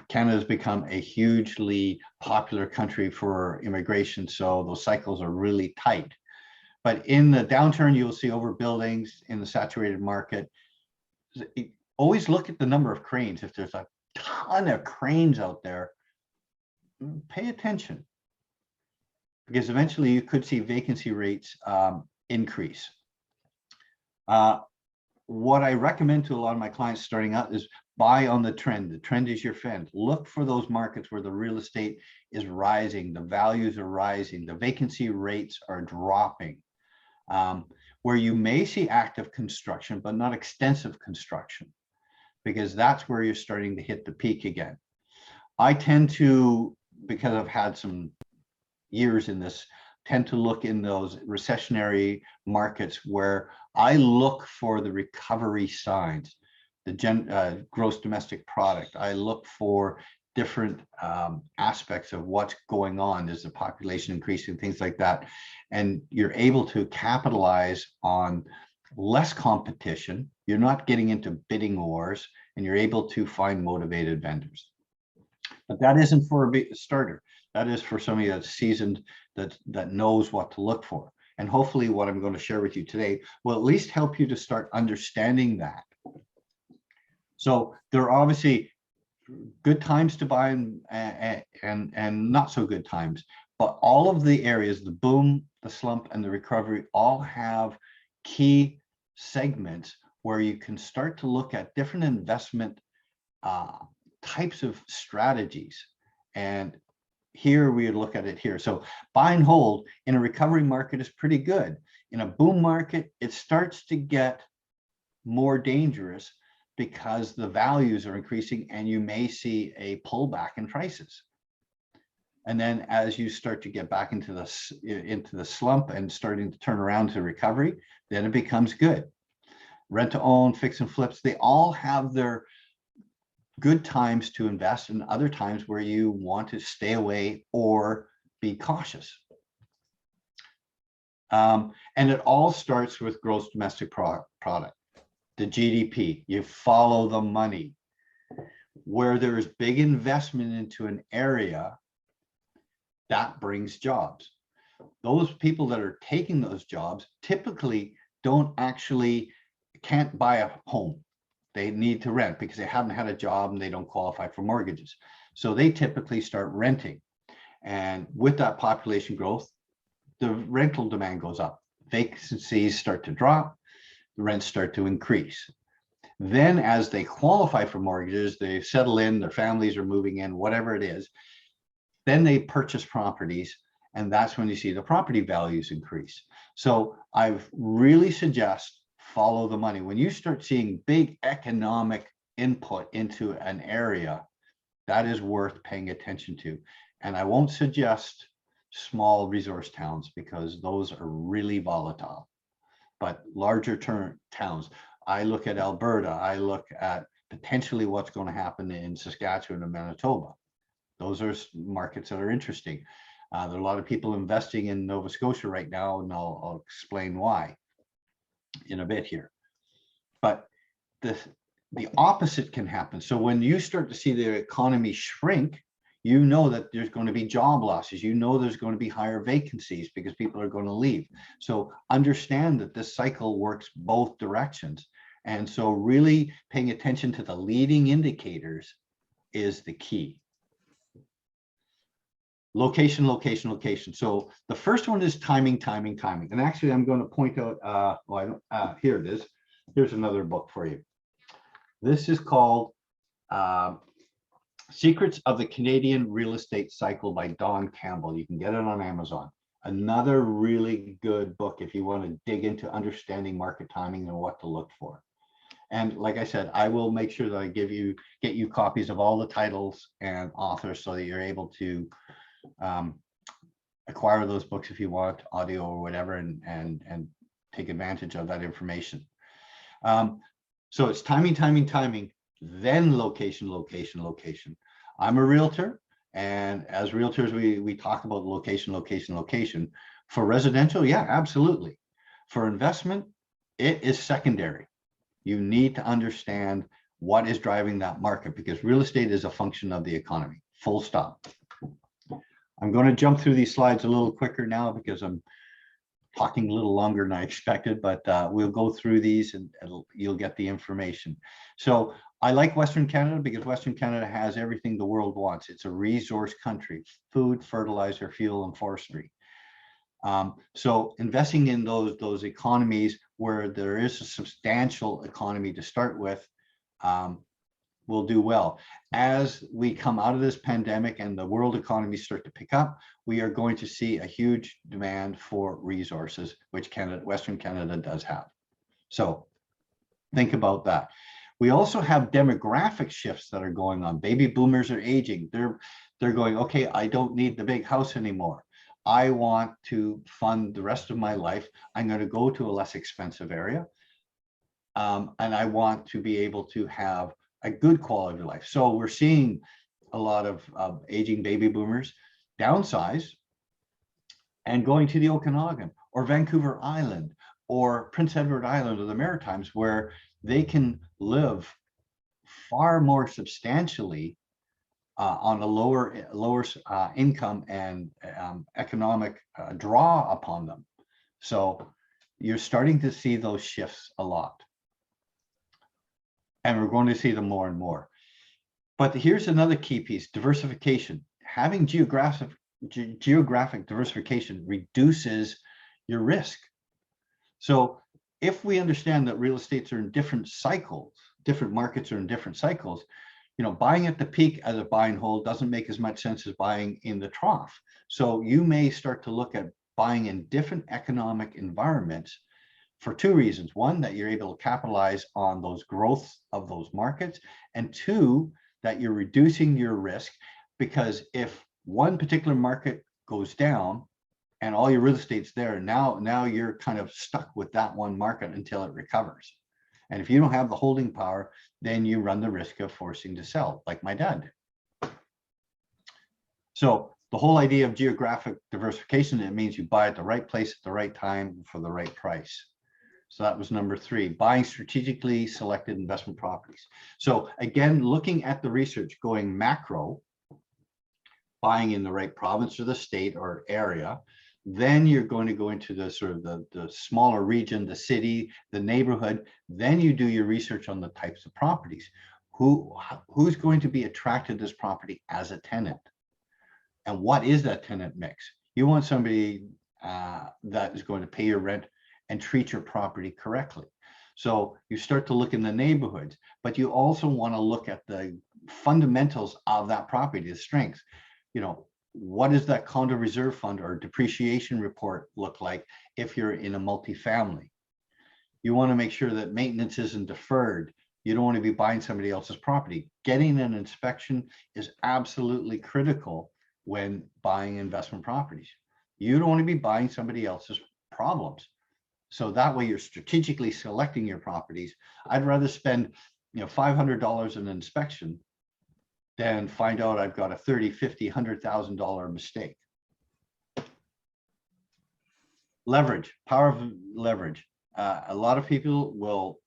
Canada's become a hugely popular country for immigration, so those cycles are really tight. But in the downturn, you'll see overbuildings in the saturated market. Always look at the number of cranes. If there's a ton of cranes out there, pay attention, because eventually you could see vacancy rates increase. What I recommend to a lot of my clients starting out is buy on the trend. The trend is your friend. Look for those markets where the real estate is rising, the values are rising, the vacancy rates are dropping, where you may see active construction, but not extensive construction, because that's where you're starting to hit the peak again. I tend to, because I've had some years in this, tend to look in those recessionary markets where I look for the recovery signs, the gross domestic product. I look for different aspects of what's going on. Is the population increasing, things like that. And you're able to capitalize on less competition. You're not getting into bidding wars, and you're able to find motivated vendors. But that isn't for a starter. That is for somebody that's seasoned, that knows what to look for. And hopefully what I'm going to share with you today will at least help you to start understanding that. So there are obviously good times to buy and not so good times. But all of the areas, the boom, the slump, and the recovery all have key segments where you can start to look at different investment types of strategies. And here we look at it here. So buy and hold in a recovery market is pretty good. In a boom market, it starts to get more dangerous because the values are increasing and you may see a pullback in prices. And then as you start to get back into the slump and starting to turn around to recovery, then it becomes good. Rent to own, fix and flips, they all have their good times to invest and other times where you want to stay away or be cautious. And it all starts with gross domestic product, the GDP. You follow the money. Where there is big investment into an area, that brings jobs. Those people that are taking those jobs typically can't buy a home. They need to rent because they haven't had a job and they don't qualify for mortgages. So they typically start renting. And with that population growth, the rental demand goes up. Vacancies start to drop, the rents start to increase. Then as they qualify for mortgages, they settle in, their families are moving in, whatever it is, then they purchase properties, and that's when you see the property values increase. So I really suggest follow the money. When you start seeing big economic input into an area, that is worth paying attention to. And I won't suggest small resource towns because those are really volatile. But larger towns, I look at Alberta, I look at potentially what's going to happen in Saskatchewan and Manitoba. Those are markets that are interesting. There are a lot of people investing in Nova Scotia right now, and I'll explain why in a bit here. But the opposite can happen. So when you start to see the economy shrink, you know that there's going to be job losses. You know there's going to be higher vacancies because people are going to leave. So understand that this cycle works both directions. And so really paying attention to the leading indicators is the key. Location, location, location. So the first one is timing, timing, timing. And actually, I'm going to point out, here it is. Here's another book for you. This is called Secrets of the Canadian Real Estate Cycle by Don Campbell. You can get it on Amazon. Another really good book if you want to dig into understanding market timing and what to look for. And like I said, I will make sure that I get you copies of all the titles and authors so that you're able to acquire those books if you want, audio or whatever, and take advantage of that information. So it's timing, timing, timing, then location, location, location. I'm a realtor, and as realtors, we talk about location, location, location. For residential, yeah, absolutely. For investment, it is secondary. You need to understand what is driving that market because real estate is a function of the economy, full stop. I'm going to jump through these slides a little quicker now because I'm talking a little longer than I expected, but we'll go through these and you'll get the information. So I like Western Canada because Western Canada has everything the world wants. It's a resource country: food, fertilizer, fuel, and forestry. So investing in those economies where there is a substantial economy to start with will do well. As we come out of this pandemic and the world economies start to pick up, we are going to see a huge demand for resources, which Western Canada does have. So think about that. We also have demographic shifts that are going on. Baby boomers are aging. They're going, okay, I don't need the big house anymore. I want to fund the rest of my life. I'm going to go to a less expensive area. And I want to be able to have a good quality of life. So we're seeing a lot of aging baby boomers downsize and going to the Okanagan or Vancouver Island or Prince Edward Island or the Maritimes, where they can live far more substantially on a lower income and economic draw upon them. So you're starting to see those shifts a lot. And we're going to see them more and more. But here's another key piece: diversification. Having geographic diversification reduces your risk. So if we understand that real estates are in different cycles, different markets are in different cycles, buying at the peak as a buy and hold doesn't make as much sense as buying in the trough. So you may start to look at buying in different economic environments for two reasons. One, that you're able to capitalize on those growths of those markets, and two, that you're reducing your risk, because if one particular market goes down and all your real estate's there, now you're kind of stuck with that one market until it recovers. And if you don't have the holding power, then you run the risk of forcing to sell, like my dad did. So the whole idea of geographic diversification, it means you buy at the right place at the right time for the right price. So that was number 3, buying strategically selected investment properties. So again, looking at the research, going macro, buying in the right province or the state or area. Then you're going to go into the sort of the smaller region, the city, the neighborhood. Then you do your research on the types of properties. Who's going to be attracted to this property as a tenant? And what is that tenant mix? You want somebody that is going to pay your rent and treat your property correctly. So you start to look in the neighborhoods, but you also want to look at the fundamentals of that property, the strengths. What does that condo reserve fund or depreciation report look like if you're in a multifamily? You want to make sure that maintenance isn't deferred. You don't want to be buying somebody else's property. Getting an inspection is absolutely critical when buying investment properties. You don't want to be buying somebody else's problems. So that way you're strategically selecting your properties. I'd rather spend $500 in an inspection than find out I've got a $30,000, $50,000, $100,000 mistake. Leverage, power of leverage. A lot of people will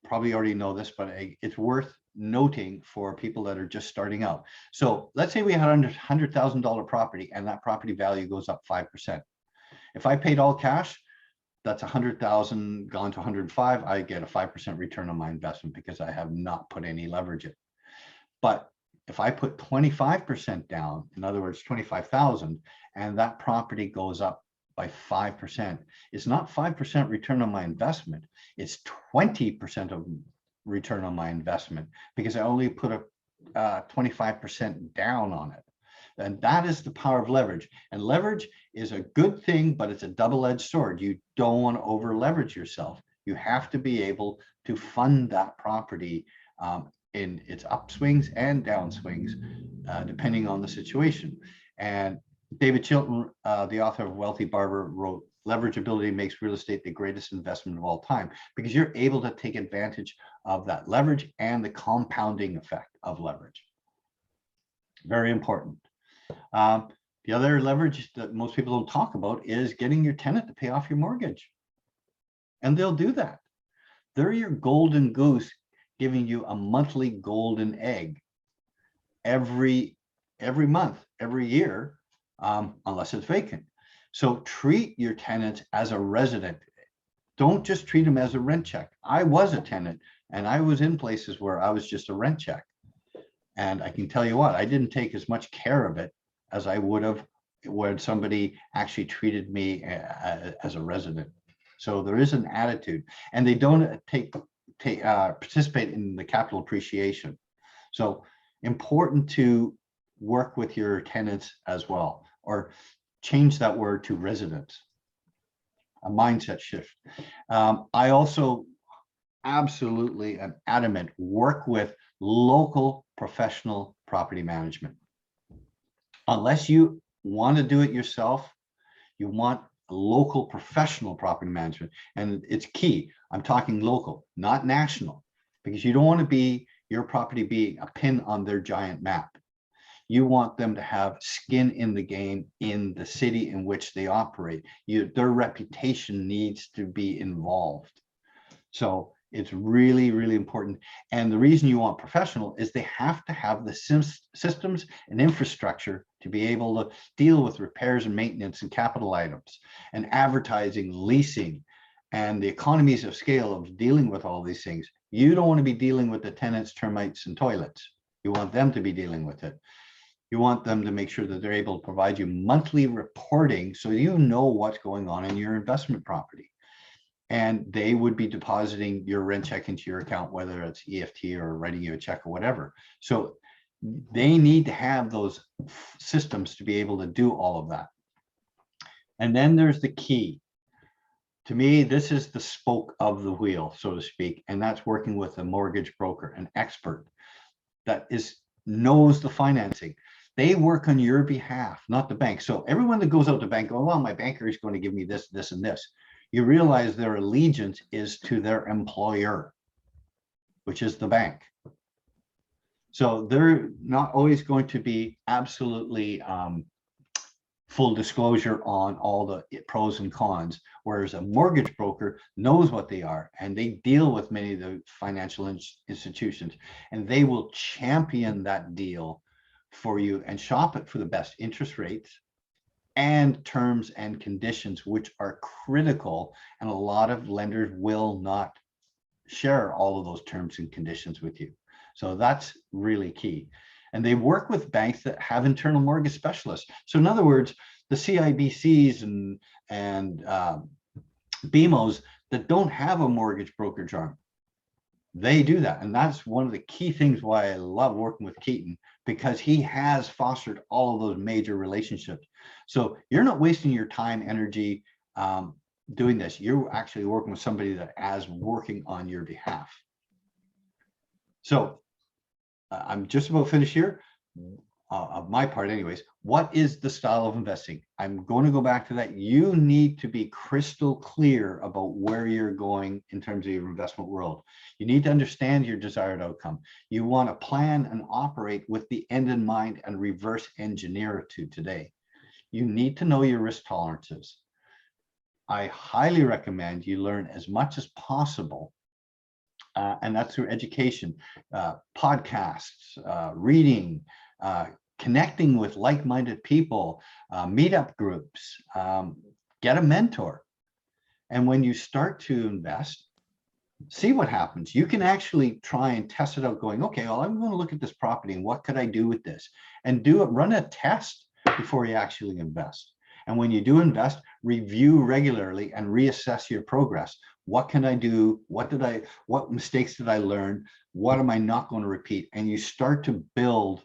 probably already know this, but it's worth noting for people that are just starting out. So let's say we had a $100,000 property and that property value goes up 5%. If I paid all cash, that's 100,000 gone to 105. I get a 5% return on my investment because I have not put any leverage in. But if I put 25% down, in other words, 25,000, and that property goes up by 5%, it's not 5% return on my investment. It's 20% of return on my investment because I only put a 25% down on it. And that is the power of leverage. And leverage is a good thing, but it's a double-edged sword. You don't want to over leverage yourself. You have to be able to fund that property in its upswings and downswings, depending on the situation. And David Chilton, the author of Wealthy Barber, wrote, "Leverageability makes real estate the greatest investment of all time," because you're able to take advantage of that leverage and the compounding effect of leverage. Very important. The other leverage that most people don't talk about is getting your tenant to pay off your mortgage. And they'll do that. They're your golden goose, giving you a monthly golden egg every month, every year, unless it's vacant. So treat your tenants as a resident. Don't just treat them as a rent check. I was a tenant and I was in places where I was just a rent check. And I can tell you what, I didn't take as much care of it as I would have when somebody actually treated me as a resident. So there is an attitude, and they don't participate in the capital appreciation. So important to work with your tenants as well, or change that word to residents, a mindset shift. I also absolutely am adamant, work with local professional property management. Unless you want to do it yourself, you want local professional property management. And it's key. I'm talking local, not national, because you don't want to be your property being a pin on their giant map. You want them to have skin in the game in the city in which they operate. Their reputation needs to be involved. So it's really, really important. And the reason you want professional is they have to have the systems and infrastructure to be able to deal with repairs and maintenance and capital items and advertising, leasing, and the economies of scale of dealing with all these things. You don't want to be dealing with the tenants, termites, and toilets. You want them to be dealing with it. You want them to make sure that they're able to provide you monthly reporting so you know what's going on in your investment property. And they would be depositing your rent check into your account, whether it's EFT or writing you a check or whatever. So they need to have those systems to be able to do all of that. And then there's the key. To me, this is the spoke of the wheel, so to speak, and that's working with a mortgage broker, an expert that knows the financing. They work on your behalf, not the bank. So everyone that goes out to bank, oh, well, my banker is going to give me this, this, and this. You realize their allegiance is to their employer, which is the bank. So they're not always going to be absolutely full disclosure on all the pros and cons, whereas a mortgage broker knows what they are, and they deal with many of the financial institutions, and they will champion that deal for you and shop it for the best interest rates and terms and conditions, which are critical. And a lot of lenders will not share all of those terms and conditions with you. So that's really key. And they work with banks that have internal mortgage specialists. So in other words, the CIBCs and BMOs that don't have a mortgage brokerage arm, they do that. And that's one of the key things why I love working with Keaton, because he has fostered all of those major relationships. So you're not wasting your time, energy doing this. You're actually working with somebody that is working on your behalf. So I'm just about finished here, of my part anyways. What is the style of investing? I'm going to go back to that. You need to be crystal clear about where you're going in terms of your investment world. You need to understand your desired outcome. You want to plan and operate with the end in mind and reverse engineer it to today. You need to know your risk tolerances. I highly recommend you learn as much as possible. And that's through education, podcasts, reading, connecting with like-minded people, meetup groups, get a mentor. And when you start to invest, see what happens. You can actually try and test it out going, okay, well, I'm going to look at this property and what could I do with this? And run a test before you actually invest. And when you do invest, review regularly and reassess your progress. What can I do? What mistakes did I learn? What am I not going to repeat? And you start to build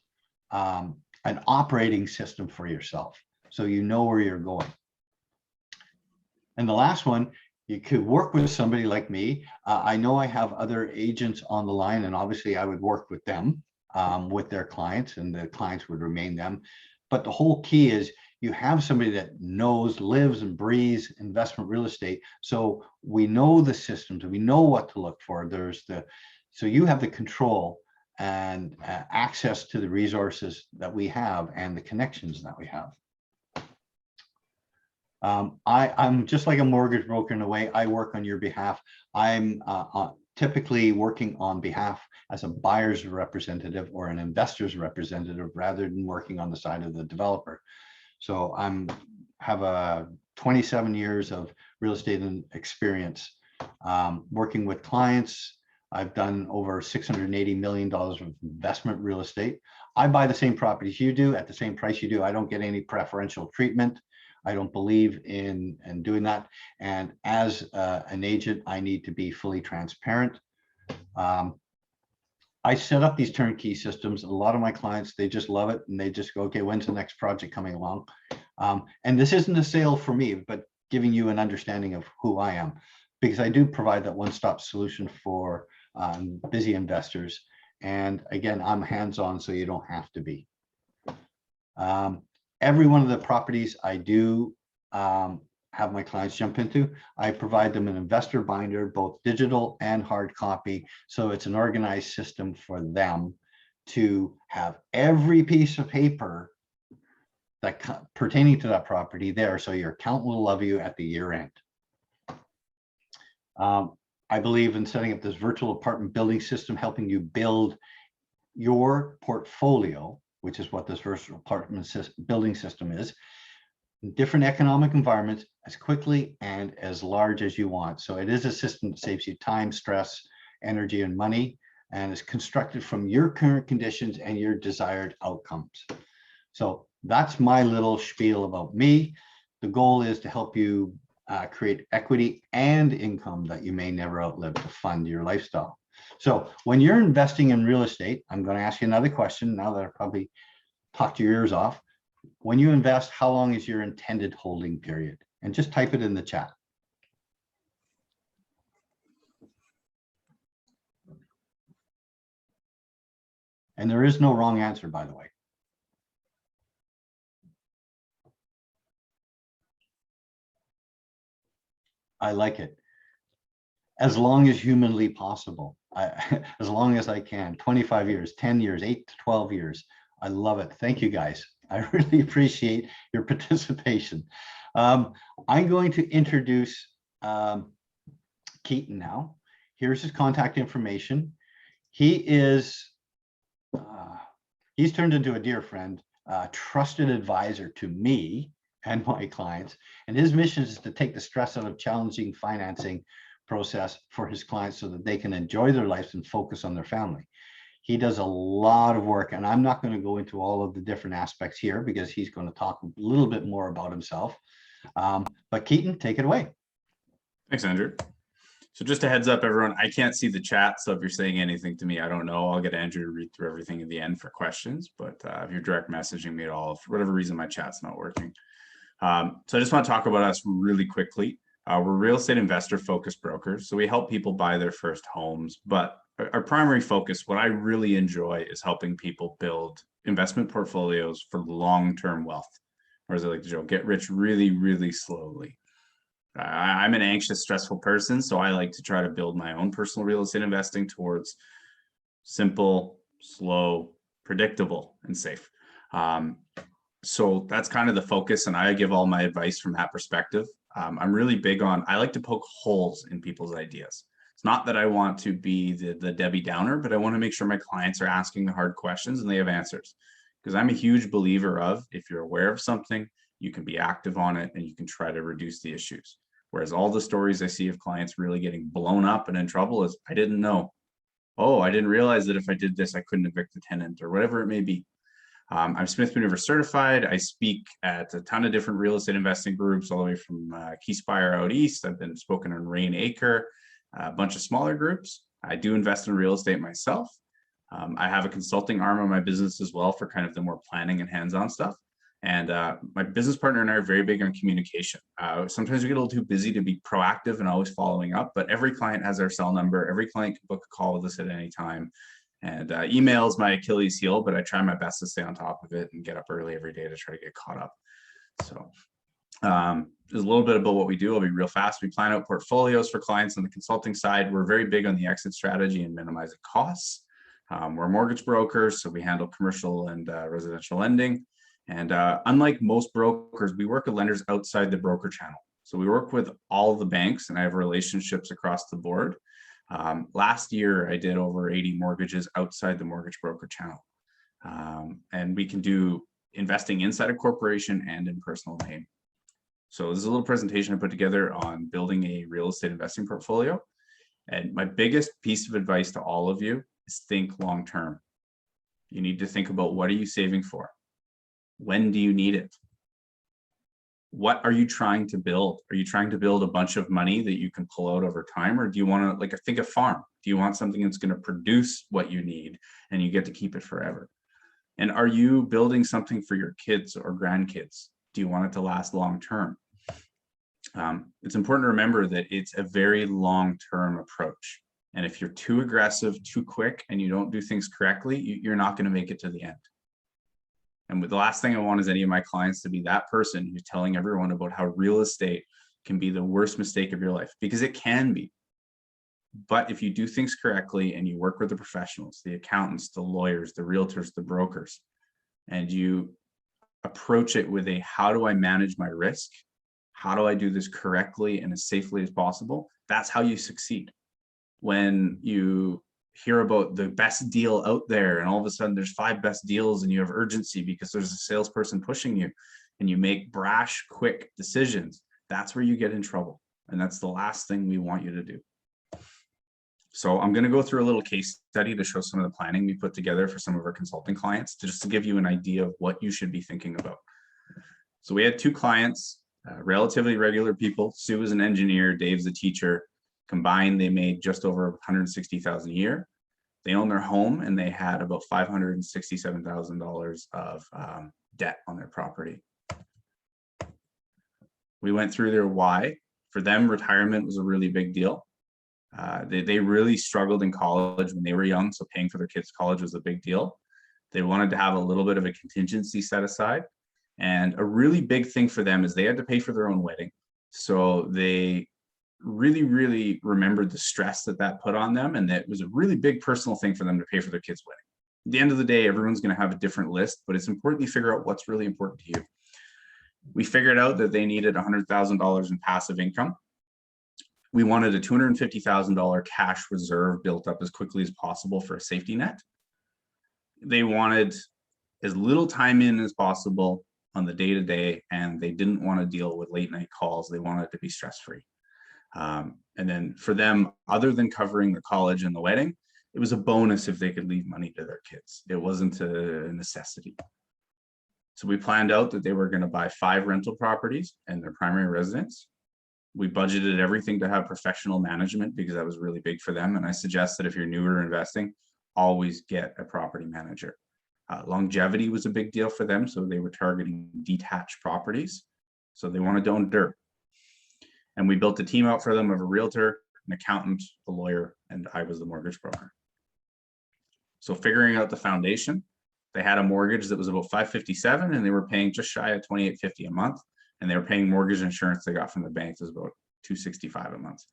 an operating system for yourself, so you know where you're going. And the last one, you could work with somebody like me. I know I have other agents on the line, and obviously I would work with them, with their clients, and the clients would remain them. But the whole key is you have somebody that knows, lives and breathes investment real estate. So we know the systems, we know what to look for. So you have the control and access to the resources that we have and the connections that we have. I'm just like a mortgage broker in a way. I work on your behalf. I'm typically working on behalf as a buyer's representative or an investor's representative rather than working on the side of the developer. So have a 27 years of real estate experience working with clients. I've done over $680 million of investment real estate. I buy the same properties you do at the same price you do. I don't get any preferential treatment. I don't believe in doing that. And as an agent, I need to be fully transparent. I set up these turnkey systems. A lot of my clients, they just love it. And they just go, okay, when's the next project coming along? And this isn't a sale for me, but giving you an understanding of who I am, because I do provide that one-stop solution for busy investors. And again, I'm hands-on, so you don't have to be. Every one of the properties I do have my clients jump into, I provide them an investor binder, both digital and hard copy. So it's an organized system for them to have every piece of paper that pertaining to that property there. So your accountant will love you at the year end. I believe in setting up this virtual apartment building system, helping you build your portfolio, which is what this virtual apartment building system is, in different economic environments as quickly and as large as you want. So it is a system that saves you time, stress, energy, and money. and is constructed from your current conditions and your desired outcomes. So that's my little spiel about me. The goal is to help you create equity and income that you may never outlive to fund your lifestyle. So when you're investing in real estate, I'm going to ask you another question now that I probably talked your ears off. When you invest, how long is your intended holding period? And just type it in the chat. And there is no wrong answer, by the way. I like it. As long as humanly possible. As long as I can. 25 years, 10 years, 8 to 12 years. I love it. Thank you, guys. I really appreciate your participation. I'm going to introduce Keaton now. Here's his contact information. He is, he's turned into a dear friend, trusted advisor to me and my clients. And his mission is to take the stress out of challenging financing process for his clients so that they can enjoy their lives and focus on their family. He does a lot of work, and I'm not going to go into all of the different aspects here because he's going to talk a little bit more about himself. But Keaton, take it away. Thanks, Andrew. So just a heads up, everyone, I can't see the chat. So if you're saying anything to me, I don't know. I'll get Andrew to read through everything at the end for questions. But if you're direct messaging me at all, for whatever reason, my chat's not working. So I just want to talk about us really quickly. We're real estate investor focused brokers. So we help people buy their first homes, but our primary focus, what I really enjoy, is helping people build investment portfolios for long-term wealth, or as I like to joke, get rich really, really slowly. I'm an anxious, stressful person, so I like to try to build my own personal real estate investing towards simple, slow, predictable, and safe. So that's kind of the focus, and I give all my advice from that perspective. I'm really big on, I like to poke holes in people's ideas. It's not that I want to be the Debbie Downer, but I want to make sure my clients are asking the hard questions and they have answers. Because I'm a huge believer of, if you're aware of something, you can be active on it and you can try to reduce the issues. Whereas all the stories I see of clients really getting blown up and in trouble is, I didn't know. Oh, I didn't realize that if I did this, I couldn't evict the tenant, or whatever it may be. I'm Smith Maneuver certified. I speak at a ton of different real estate investing groups, all the way from Keyspire out east. I've been spoken on Rain Acre, a bunch of smaller groups. I do invest in real estate myself. I have a consulting arm of my business as well for kind of the more planning and hands-on stuff. And my business partner and I are very big on communication. Sometimes we get a little too busy to be proactive and always following up, but every client has our cell number. Every client can book a call with us at any time. And email is my Achilles heel, but I try my best to stay on top of it and get up early every day to try to get caught up. So there's a little bit about what we do. I'll be real fast. We plan out portfolios for clients on the consulting side. We're very big on the exit strategy and minimizing costs. We're mortgage brokers, so we handle commercial and residential lending. And unlike most brokers, we work with lenders outside the broker channel. So we work with all the banks, and I have relationships across the board. Last year, I did over 80 mortgages outside the mortgage broker channel. And we can do investing inside a corporation and in personal name. So this is a little presentation I put together on building a real estate investing portfolio. And my biggest piece of advice to all of you is think long-term. You need to think about, what are you saving for? When do you need it? What are you trying to build? Are you trying to build a bunch of money that you can pull out over time? Or do you want to, like, think a farm? Do you want something that's going to produce what you need and you get to keep it forever? And are you building something for your kids or grandkids? Do you want it to last long term? It's important to remember that it's a very long-term approach. And if you're too aggressive, too quick, and you don't do things correctly, you're not going to make it to the end. And the last thing I want is any of my clients to be that person who's telling everyone about how real estate can be the worst mistake of your life, because it can be. But if you do things correctly and you work with the professionals, the accountants, the lawyers, the realtors, the brokers, and you approach it with a, how do I manage my risk? How do I do this correctly and as safely as possible? That's how you succeed. When you hear about the best deal out there and all of a sudden there's 5 best deals and you have urgency because there's a salesperson pushing you, and you make brash, quick decisions, that's where you get in trouble. And that's the last thing we want you to do. So I'm going to go through a little case study to show some of the planning we put together for some of our consulting clients, just to give you an idea of what you should be thinking about. So we had 2 clients, relatively regular people. Sue is an engineer, Dave's a teacher. Combined, they made just over 160,000 a year. They own their home and they had about $567,000 of debt on their property. We went through their why. For them, retirement was a really big deal. They really struggled in college when they were young, so paying for their kids' college was a big deal. They wanted to have a little bit of a contingency set aside. And a really big thing for them is they had to pay for their own wedding. So they really, really remembered the stress that put on them. And that was a really big personal thing for them to pay for their kids' wedding. At the end of the day, everyone's going to have a different list, but it's important you figure out what's really important to you. We figured out that they needed $100,000 in passive income. We wanted a $250,000 cash reserve built up as quickly as possible for a safety net. They wanted as little time in as possible on the day-to-day, and they didn't want to deal with late night calls. They wanted to be stress-free. And then for them, other than covering the college and the wedding, it was a bonus if they could leave money to their kids. It wasn't a necessity. So we planned out that they were going to buy 5 rental properties and their primary residence. We budgeted everything to have professional management because that was really big for them. And I suggest that if you're newer investing, always get a property manager. Longevity was a big deal for them. So they were targeting detached properties. So they wanted to own dirt. And we built a team out for them of a realtor, an accountant, a lawyer, and I was the mortgage broker. So figuring out the foundation, they had a mortgage that was about $557,000 and they were paying just shy of $2,850 a month. And they were paying mortgage insurance they got from the bank was about $265 a month.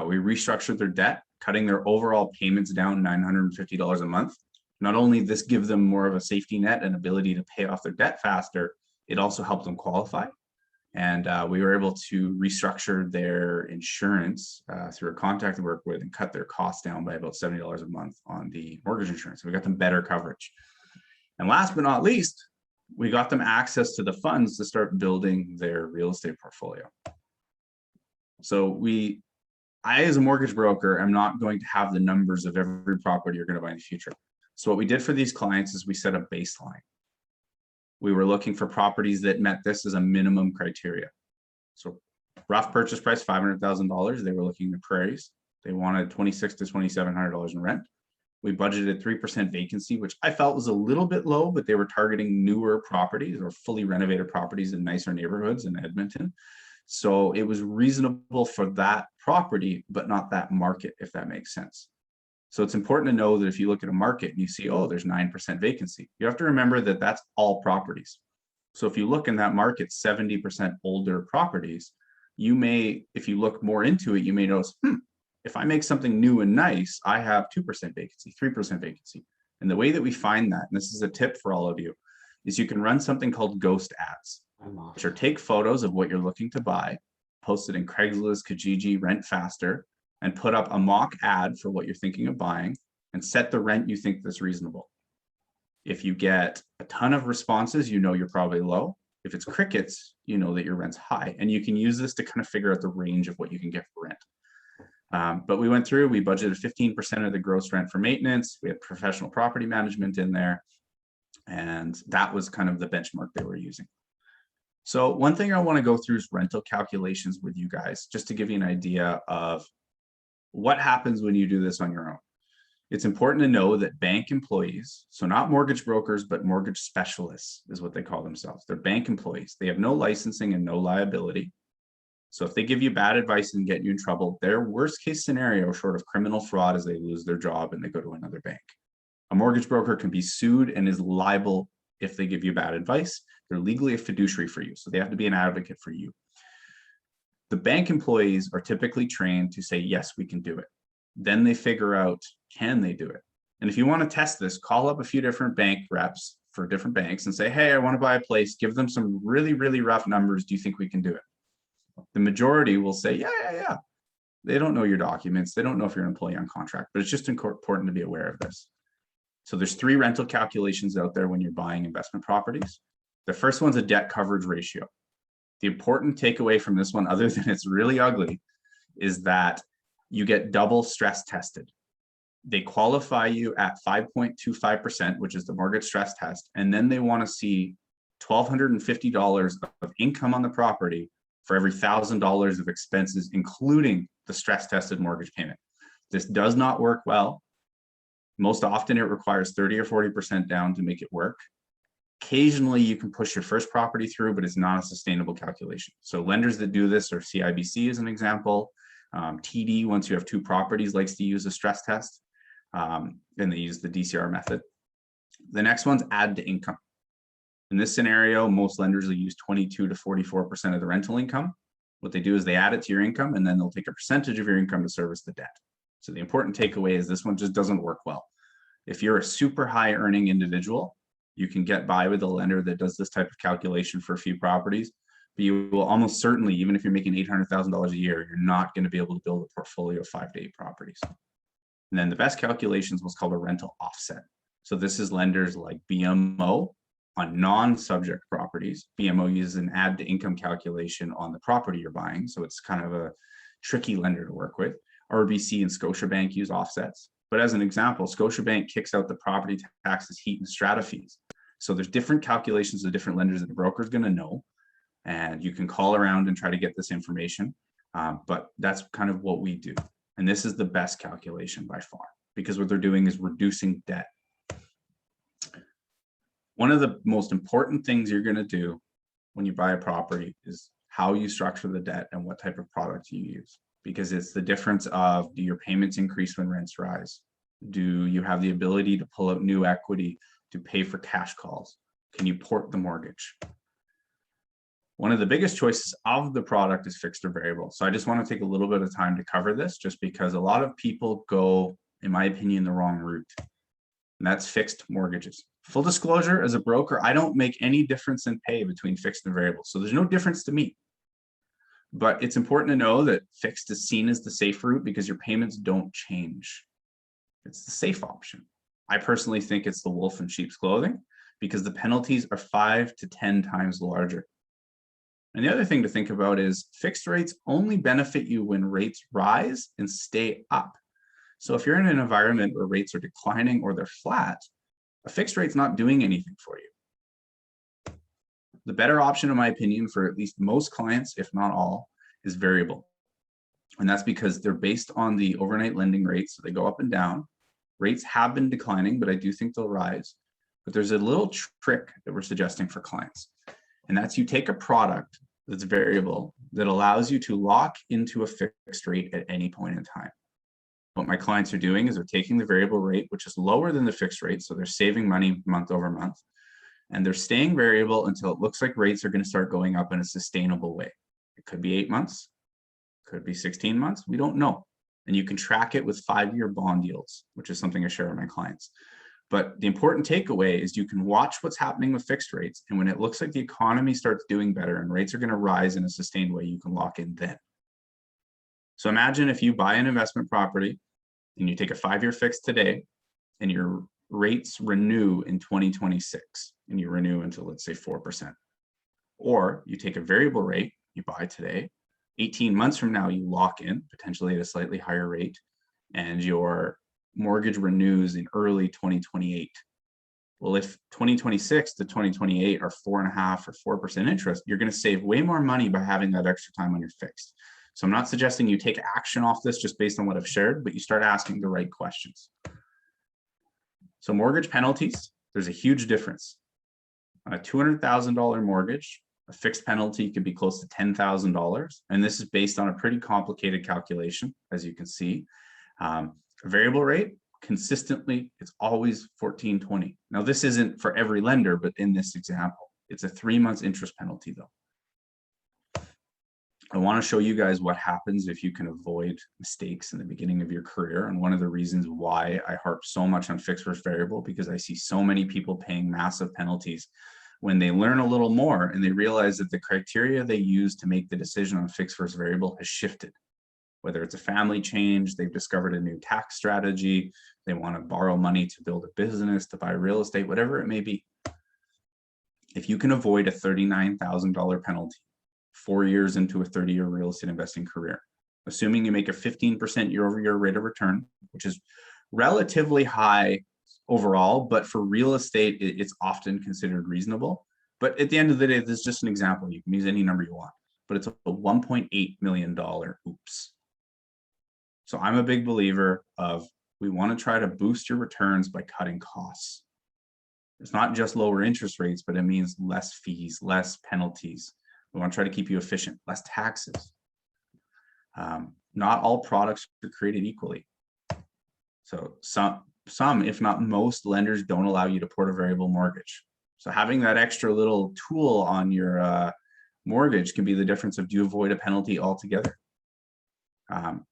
We restructured their debt, cutting their overall payments down $950 a month. Not only this give them more of a safety net and ability to pay off their debt faster, it also helped them qualify. And we were able to restructure their insurance through a contact to work with and cut their costs down by about $70 a month on the mortgage insurance. So we got them better coverage. And last but not least, we got them access to the funds to start building their real estate portfolio. So I, as a mortgage broker, am not going to have the numbers of every property you're going to buy in the future. So what we did for these clients is we set a baseline. We were looking for properties that met this as a minimum criteria. So rough purchase price, $500,000. They were looking at prairies. They wanted $2,600 to $2,700 in rent. We budgeted 3% vacancy, which I felt was a little bit low, but they were targeting newer properties or fully renovated properties in nicer neighborhoods in Edmonton. So it was reasonable for that property, but not that market, if that makes sense. So it's important to know that if you look at a market and you see, oh, there's 9% vacancy, you have to remember that that's all properties. So if you look in that market, 70% older properties, you may, if you look more into it, you may notice, if I make something new and nice, I have 2% vacancy, 3% vacancy. And the way that we find that, and this is a tip for all of you, is you can run something called ghost ads, which are take photos of what you're looking to buy, post it in Craigslist, Kijiji, Rent Faster, and put up a mock ad for what you're thinking of buying and set the rent you think that's reasonable. If you get a ton of responses, you know you're probably low. If it's crickets, you know that your rent's high. And you can use this to kind of figure out the range of what you can get for rent. But we went through, we budgeted 15% of the gross rent for maintenance. We had professional property management in there. And that was kind of the benchmark they were using. So one thing I want to go through is rental calculations with you guys, just to give you an idea of what happens when you do this on your own. It's important to know that bank employees, so not mortgage brokers, but mortgage specialists is what they call themselves. They're bank employees. They have no licensing and no liability. So if they give you bad advice and get you in trouble, their worst case scenario short of criminal fraud is they lose their job and they go to another bank. A mortgage broker can be sued and is liable if they give you bad advice. They're legally a fiduciary for you, so they have to be an advocate for you. The bank employees are typically trained to say, yes, we can do it. Then they figure out, can they do it? And if you want to test this, call up a few different bank reps for different banks and say, hey, I want to buy a place. Give them some really, really rough numbers. Do you think we can do it? The majority will say, yeah. They don't know your documents. They don't know if you're an employee on contract, but it's just important to be aware of this. So there's 3 rental calculations out there when you're buying investment properties. The first one's a debt coverage ratio. The important takeaway from this one, other than it's really ugly, is that you get double stress tested. They qualify you at 5.25%, which is the mortgage stress test. And then they want to see $1,250 of income on the property for every $1,000 of expenses, including the stress tested mortgage payment. This does not work well. Most often it requires 30 or 40% down to make it work. Occasionally you can push your first property through, but it's not a sustainable calculation. So lenders that do this are CIBC as an example. TD, once you have 2 properties, likes to use a stress test, and they use the DCR method. The next one's add to income. In this scenario, most lenders will use 22 to 44% of the rental income. What they do is they add it to your income, and then they'll take a percentage of your income to service the debt. So the important takeaway is this one just doesn't work well. If you're a super high earning individual, you can get by with a lender that does this type of calculation for a few properties, but you will almost certainly, even if you're making $800,000 a year, you're not going to be able to build a portfolio of 5 to 8 properties. And then the best calculation is what's called a rental offset. So this is lenders like BMO on non-subject properties. BMO uses an add to income calculation on the property you're buying. So it's kind of a tricky lender to work with. RBC and Scotiabank use offsets. But as an example, Scotiabank kicks out the property taxes, heat, and strata fees. So there's different calculations of different lenders that the broker is going to know. And you can call around and try to get this information. But that's kind of what we do. And this is the best calculation by far, because what they're doing is reducing debt. One of the most important things you're going to do when you buy a property is how you structure the debt and what type of product you use, because it's the difference of, do your payments increase when rents rise? Do you have the ability to pull out new equity to pay for cash calls? Can you port the mortgage? One of the biggest choices of the product is fixed or variable. So I just want to take a little bit of time to cover this, just because a lot of people go, in my opinion, the wrong route. And that's fixed mortgages. Full disclosure, as a broker, I don't make any difference in pay between fixed and variable. So there's no difference to me. But it's important to know that fixed is seen as the safe route because your payments don't change. It's the safe option. I personally think it's the wolf in sheep's clothing because the penalties are 5 to 10 times larger. And the other thing to think about is fixed rates only benefit you when rates rise and stay up. So if you're in an environment where rates are declining or they're flat, a fixed rate's not doing anything for you. The better option, in my opinion, for at least most clients, if not all, is variable. And that's because they're based on the overnight lending rates. So they go up and down. Rates have been declining, but I do think they'll rise. But there's a little trick that we're suggesting for clients. And that's you take a product that's variable that allows you to lock into a fixed rate at any point in time. What my clients are doing is they're taking the variable rate, which is lower than the fixed rate. So they're saving money month over month. And they're staying variable until it looks like rates are going to start going up in a sustainable way. It could be 8 months, could be 16 months. We don't know. And you can track it with 5-year bond yields, which is something I share with my clients. But the important takeaway is you can watch what's happening with fixed rates. And when it looks like the economy starts doing better and rates are going to rise in a sustained way, you can lock in then. So imagine if you buy an investment property and you take a 5-year fix today and your rates renew in 2026 and you renew until, let's say, 4%. Or you take a variable rate, you buy today, 18 months from now, you lock in potentially at a slightly higher rate and your mortgage renews in early 2028. Well, if 2026 to 2028 are 4.5 or 4% interest, you're going to save way more money by having that extra time on your fixed. So I'm not suggesting you take action off this just based on what I've shared, but you start asking the right questions. So mortgage penalties, there's a huge difference. On a $200,000 mortgage, a fixed penalty could be close to $10,000. And this is based on a pretty complicated calculation, as you can see. A variable rate, consistently, it's always 14.20. Now, this isn't for every lender, but in this example, it's a 3-month interest penalty, though. I want to show you guys what happens if you can avoid mistakes in the beginning of your career. And one of the reasons why I harp so much on fixed versus variable, because I see so many people paying massive penalties when they learn a little more and they realize that the criteria they use to make the decision on fixed versus variable has shifted. Whether it's a family change, they've discovered a new tax strategy, they want to borrow money to build a business, to buy real estate, whatever it may be. If you can avoid a $39,000 penalty 4 years into a 30-year real estate investing career, assuming you make a 15% year-over-year rate of return, which is relatively high overall, but for real estate, it's often considered reasonable. But at the end of the day, this is just an example. You can use any number you want, but it's a $1.8 million oops. So I'm a big believer of, we want to try to boost your returns by cutting costs. It's not just lower interest rates, but it means less fees, less penalties. We want to try to keep you efficient, less taxes. Not all products are created equally. So some, if not most, lenders don't allow you to port a variable mortgage. So having that extra little tool on your mortgage can be the difference of, do you avoid a penalty altogether?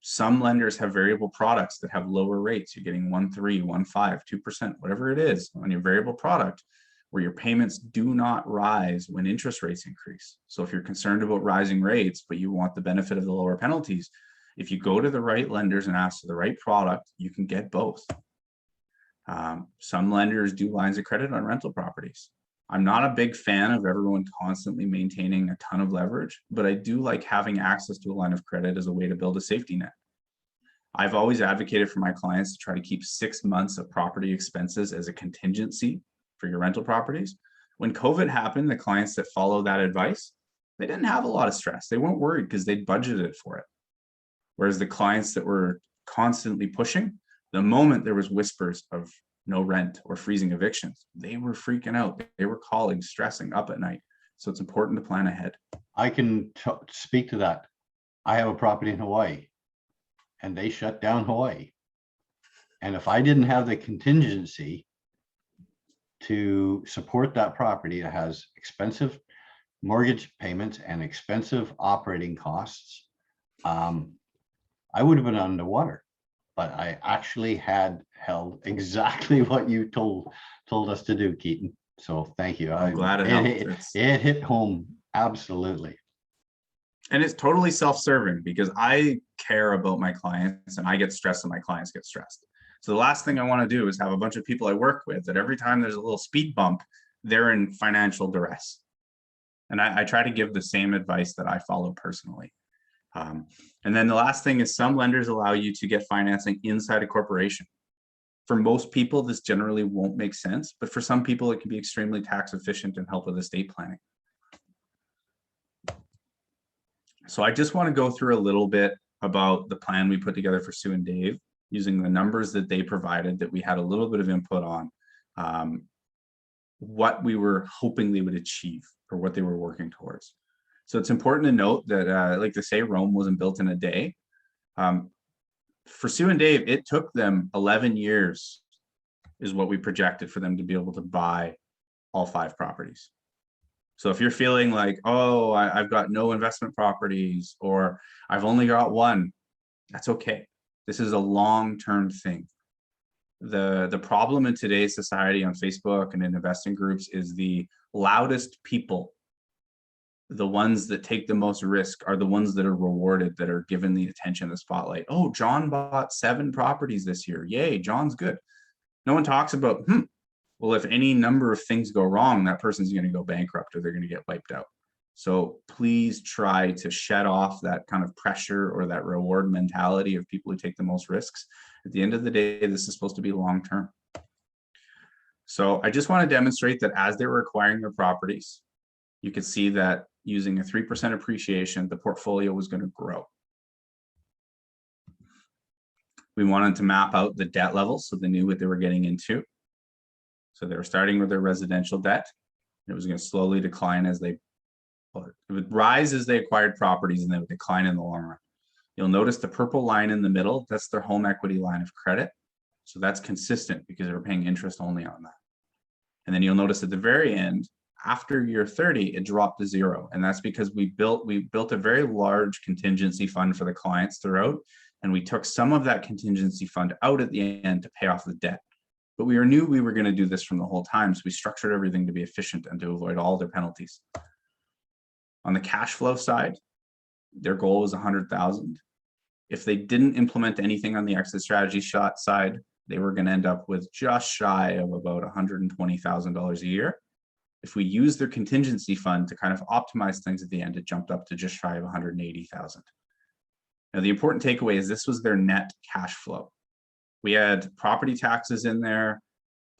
Some lenders have variable products that have lower rates. You're getting 1.3, 1.5, 2%, whatever it is on your variable product, where your payments do not rise when interest rates increase. So if you're concerned about rising rates, but you want the benefit of the lower penalties, if you go to the right lenders and ask for the right product, you can get both. Some lenders do lines of credit on rental properties. I'm not a big fan of everyone constantly maintaining a ton of leverage, but I do like having access to a line of credit as a way to build a safety net. I've always advocated for my clients to try to keep 6 months of property expenses as a contingency for your rental properties. When COVID happened, the clients that followed that advice, they didn't have a lot of stress. They weren't worried because they'd budgeted for it. Whereas the clients that were constantly pushing, the moment there was whispers of no rent or freezing evictions, they were freaking out. They were calling, stressing, up at night. So it's important to plan ahead. I can speak to that. I have a property in Hawaii and they shut down Hawaii. And if I didn't have the contingency to support that property, it has expensive mortgage payments and expensive operating costs, I would have been underwater. But I actually had held exactly what you told us to do, Keaton. So thank you. I'm glad it helped. It hit home. Absolutely. And it's totally self-serving because I care about my clients and I get stressed and my clients get stressed. So the last thing I want to do is have a bunch of people I work with that every time there's a little speed bump, they're in financial duress. And I try to give the same advice that I follow personally. And then the last thing is, some lenders allow you to get financing inside a corporation. For most people, this generally won't make sense, but for some people, it can be extremely tax efficient and help with estate planning. So I just want to go through a little bit about the plan we put together for Sue and Dave, using the numbers that they provided that we had a little bit of input on, what we were hoping they would achieve or what they were working towards. So it's important to note that, like they say, Rome wasn't built in a day. For Sue and Dave, it took them 11 years is what we projected for them to be able to buy all 5 properties. So if you're feeling like, oh, I've got no investment properties, or I've only got one, that's okay. This is a long-term thing. The problem in today's society on Facebook and in investing groups is the loudest people, the ones that take the most risk, are the ones that are rewarded, that are given the attention, the spotlight. Oh, John bought 7 properties this year. Yay, John's good. No one talks about, well, if any number of things go wrong, that person's going to go bankrupt or they're going to get wiped out. So please try to shed off that kind of pressure or that reward mentality of people who take the most risks. At the end of the day, this is supposed to be long-term. So I just want to demonstrate that as they were acquiring their properties, you could see that using a 3% appreciation, the portfolio was going to grow. We wanted to map out the debt levels so they knew what they were getting into. So they were starting with their residential debt. It was going to slowly decline as they, well, it would rise as they acquired properties and then it would decline in the long run. You'll notice the purple line in the middle, that's their home equity line of credit. So that's consistent because they're paying interest only on that. And then you'll notice at the very end, after year 30, it dropped to 0. And that's because we built a very large contingency fund for the clients throughout. And we took some of that contingency fund out at the end to pay off the debt. But we knew we were going to do this from the whole time. So we structured everything to be efficient and to avoid all their penalties. On the cash flow side, their goal was 100,000. If they didn't implement anything on the exit strategy side, they were going to end up with just shy of about $120,000 a year. If we use their contingency fund to kind of optimize things at the end, it jumped up to just shy of 180,000. Now, the important takeaway is this was their net cash flow. We had property taxes in there,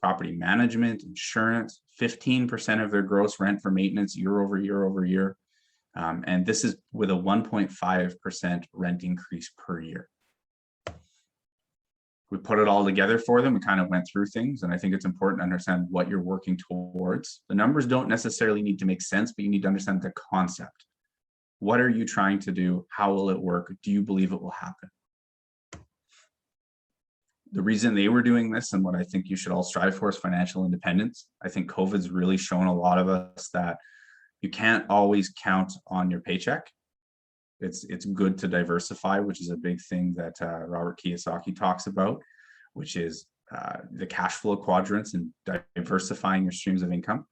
property management, insurance, 15% of their gross rent for maintenance year over year over year. And this is with a 1.5% rent increase per year. We put it all together for them. We kind of went through things, and I think it's important to understand what you're working towards. The numbers don't necessarily need to make sense, but you need to understand the concept. What are you trying to do? How will it work? Do you believe it will happen? The reason they were doing this, and what I think you should all strive for, is financial independence. I think COVID's really shown a lot of us that you can't always count on your paycheck. It's good to diversify, which is a big thing that Robert Kiyosaki talks about, which is the cash flow quadrants and diversifying your streams of income.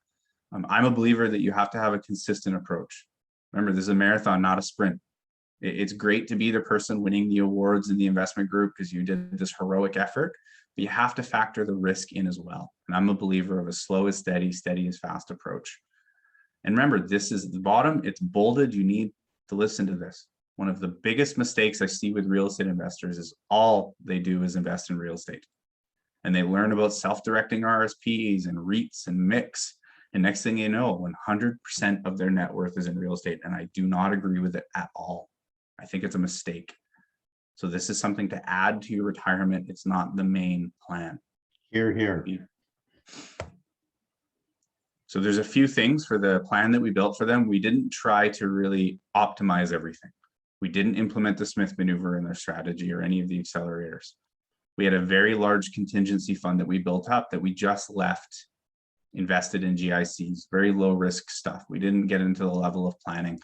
I'm a believer that you have to have a consistent approach. Remember, this is a marathon, not a sprint. It's great to be the person winning the awards in the investment group because you did this heroic effort, but you have to factor the risk in as well. And I'm a believer of a slow is steady, steady is fast approach. And remember, this is the bottom. It's bolded. You need to listen to this. One of the biggest mistakes I see with real estate investors is all they do is invest in real estate. And they learn about self-directing RSPs and REITs and mix. And next thing you know, 100% of their net worth is in real estate. And I do not agree with it at all. I think it's a mistake. So this is something to add to your retirement. It's not the main plan. Here, here. So there's a few things for the plan that we built for them. We didn't try to really optimize everything. We didn't implement the Smith maneuver in their strategy or any of the accelerators. We had a very large contingency fund that we built up that we just left invested in GICs, very low risk stuff. We didn't get into the level of planning.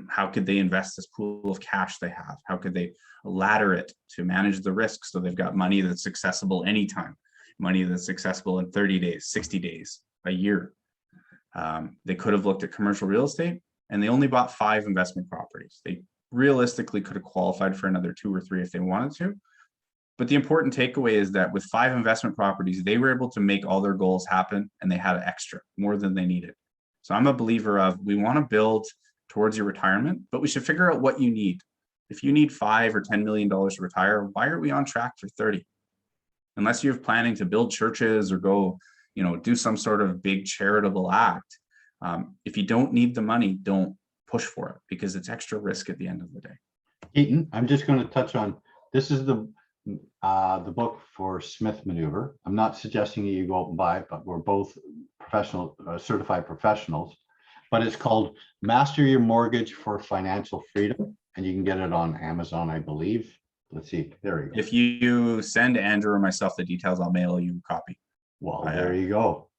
How could they invest this pool of cash they have? How could they ladder it to manage the risk so they've got money that's accessible anytime, money that's accessible in 30 days, 60 days, a year. They could have looked at commercial real estate, and they only bought 5 investment properties. They realistically could have qualified for another 2 or 3 if they wanted to. But the important takeaway is that with 5 investment properties, they were able to make all their goals happen, and they had extra, more than they needed. So I'm a believer of, we want to build towards your retirement, but we should figure out what you need. If you need $5 or $10 million to retire, why are we on track for 30? Unless you're planning to build churches or go, do some sort of big charitable act. If you don't need the money, don't push for it because it's extra risk at the end of the day. Keaton, I'm just going to touch on, this is the book for Smith Maneuver. I'm not suggesting you go out and buy it, but we're both professional, certified professionals. But it's called Master Your Mortgage for Financial Freedom, and you can get it on Amazon, I believe. Let's see, there you go. If you send Andrew or myself the details, I'll mail you a copy. Well, there you go.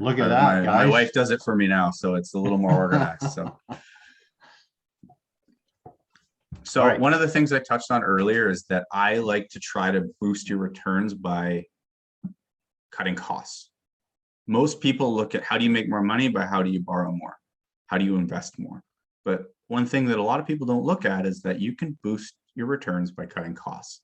Look at that, guys. My wife does it for me now, so it's a little more organized. So Right. One of the things I touched on earlier is that I like to try to boost your returns by cutting costs. Most people look at how do you make more money by how do you borrow more? How do you invest more? But one thing that a lot of people don't look at is that you can boost your returns by cutting costs.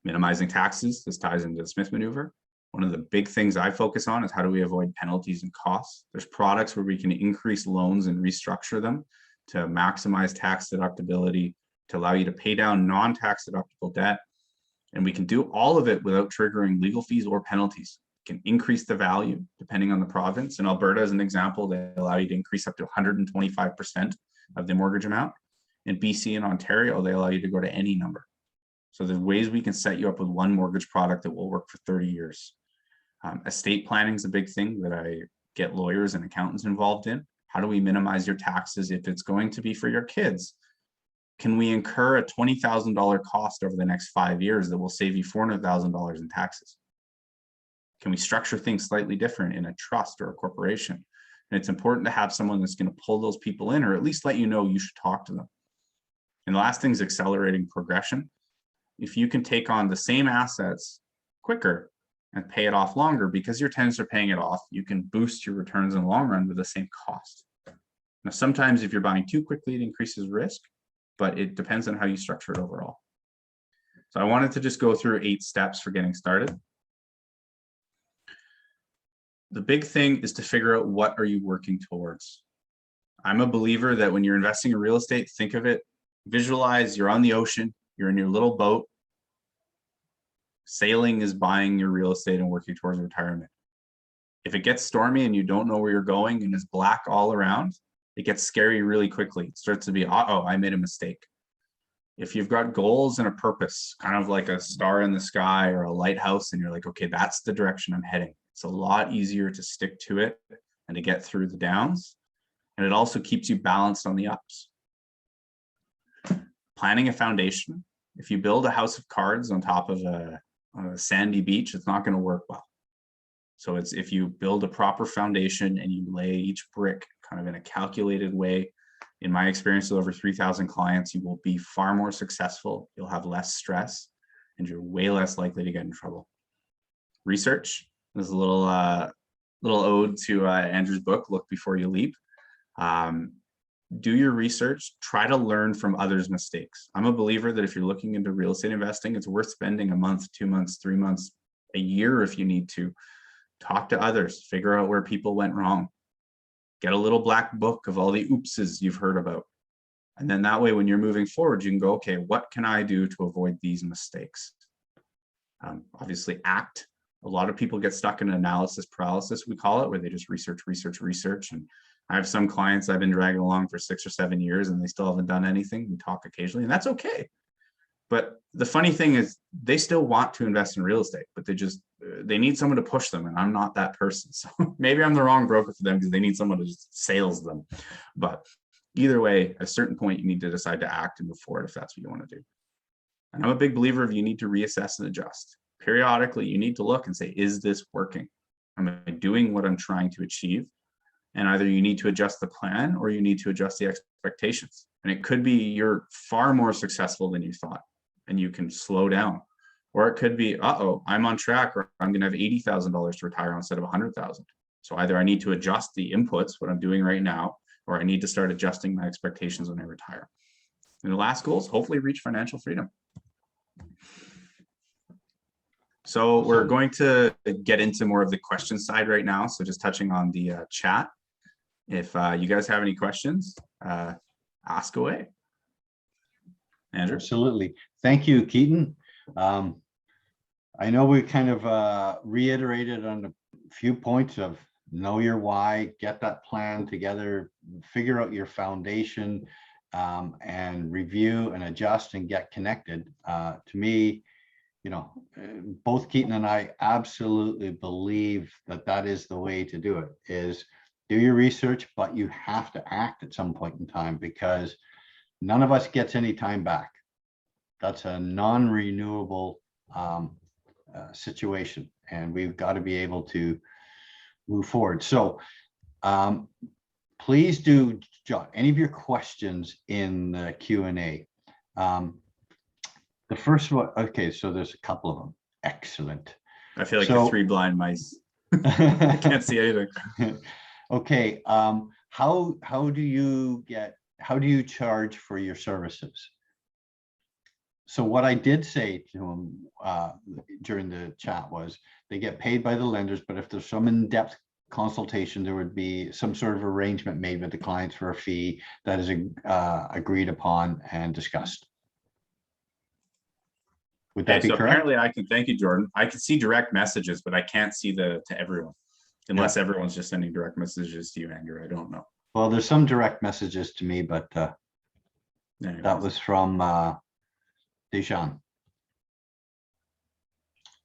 Minimizing taxes, this ties into the Smith maneuver. One of the big things I focus on is how do we avoid penalties and costs? There's products where we can increase loans and restructure them to maximize tax deductibility, to allow you to pay down non-tax deductible debt. And we can do all of it without triggering legal fees or penalties. It can increase the value depending on the province. In Alberta, as an example, they allow you to increase up to 125% of the mortgage amount. In BC and Ontario, they allow you to go to any number. So there's ways we can set you up with one mortgage product that will work for 30 years. Estate planning is a big thing that I get lawyers and accountants involved in. How do we minimize your taxes if it's going to be for your kids? Can we incur a $20,000 cost over the next 5 years that will save you $400,000 in taxes? Can we structure things slightly different in a trust or a corporation? And it's important to have someone that's going to pull those people in, or at least let you know you should talk to them. And the last thing is accelerating progression. If you can take on the same assets quicker and pay it off longer because your tenants are paying it off, you can boost your returns in the long run with the same cost. Now, sometimes if you're buying too quickly, it increases risk, but it depends on how you structure it overall. So I wanted to just go through 8 steps for getting started. The big thing is to figure out what are you working towards. I'm a believer that when you're investing in real estate, think of it Visualize you're on the ocean, you're in your little boat. Sailing is buying your real estate and working towards retirement. If it gets stormy and you don't know where you're going and it's black all around, it gets scary really quickly. It starts to be, uh-oh, I made a mistake. If you've got goals and a purpose, kind of like a star in the sky or a lighthouse, and you're like, okay, that's the direction I'm heading, it's a lot easier to stick to it and to get through the downs. And it also keeps you balanced on the ups. Planning a foundation. If you build a house of cards on top of a sandy beach, it's not going to work well. So it's if you build a proper foundation and you lay each brick kind of in a calculated way. In my experience with over 3,000 clients, you will be far more successful. You'll have less stress and you're way less likely to get in trouble. Research. There's a little ode to Andrew's book, Look Before You Leap. Do your research, try to learn from others' mistakes. I'm a believer that if you're looking into real estate investing, it's worth spending a month, 2 months, 3 months, a year if you need to. Talk to others, figure out where people went wrong. Get a little black book of all the oopses you've heard about. And then that way, when you're moving forward, you can go, okay, what can I do to avoid these mistakes? Obviously, act. A lot of people get stuck in analysis paralysis, we call it, where they just research. And I have some clients I've been dragging along for 6 or 7 years and they still haven't done anything. We talk occasionally, and that's okay. But the funny thing is they still want to invest in real estate, but they need someone to push them. And I'm not that person. So maybe I'm the wrong broker for them because they need someone to just sales them. But either way, at a certain point, you need to decide to act and move forward if that's what you want to do. And I'm a big believer of you need to reassess and adjust. Periodically, you need to look and say, is this working? Am I doing what I'm trying to achieve? And either you need to adjust the plan or you need to adjust the expectations. And it could be you're far more successful than you thought and you can slow down. Or it could be, uh-oh, I'm on track, or I'm going to have $80,000 to retire instead of $100,000. So either I need to adjust the inputs, what I'm doing right now, or I need to start adjusting my expectations when I retire. And the last goal is hopefully reach financial freedom. So we're going to get into more of the question side right now. So just touching on the chat. If you guys have any questions, ask away. Andrew? Absolutely. Thank you, Keaton. I know we kind of reiterated on a few points of know your why, get that plan together, figure out your foundation, and review and adjust and get connected. To me, you know, both Keaton and I absolutely believe that that is the way to do it, is do your research, but you have to act at some point in time because none of us gets any time back. That's a non-renewable situation, and we've got to be able to move forward. So please do jot any of your questions in the Q&A. The first one, okay, so there's a couple of them. Excellent. I feel like you're 3 blind mice. I can't see anything. Okay, how do you charge for your services? So what I did say to him during the chat was they get paid by the lenders, but if there's some in-depth consultation, there would be some sort of arrangement made with the clients for a fee that is agreed upon and discussed. Would that be correct? Apparently I can, thank you, Jordan. I can see direct messages, but I can't see to everyone. Unless everyone's just sending direct messages to you, Andrew. I don't know. Well, there's some direct messages to me, but that was from Dejan.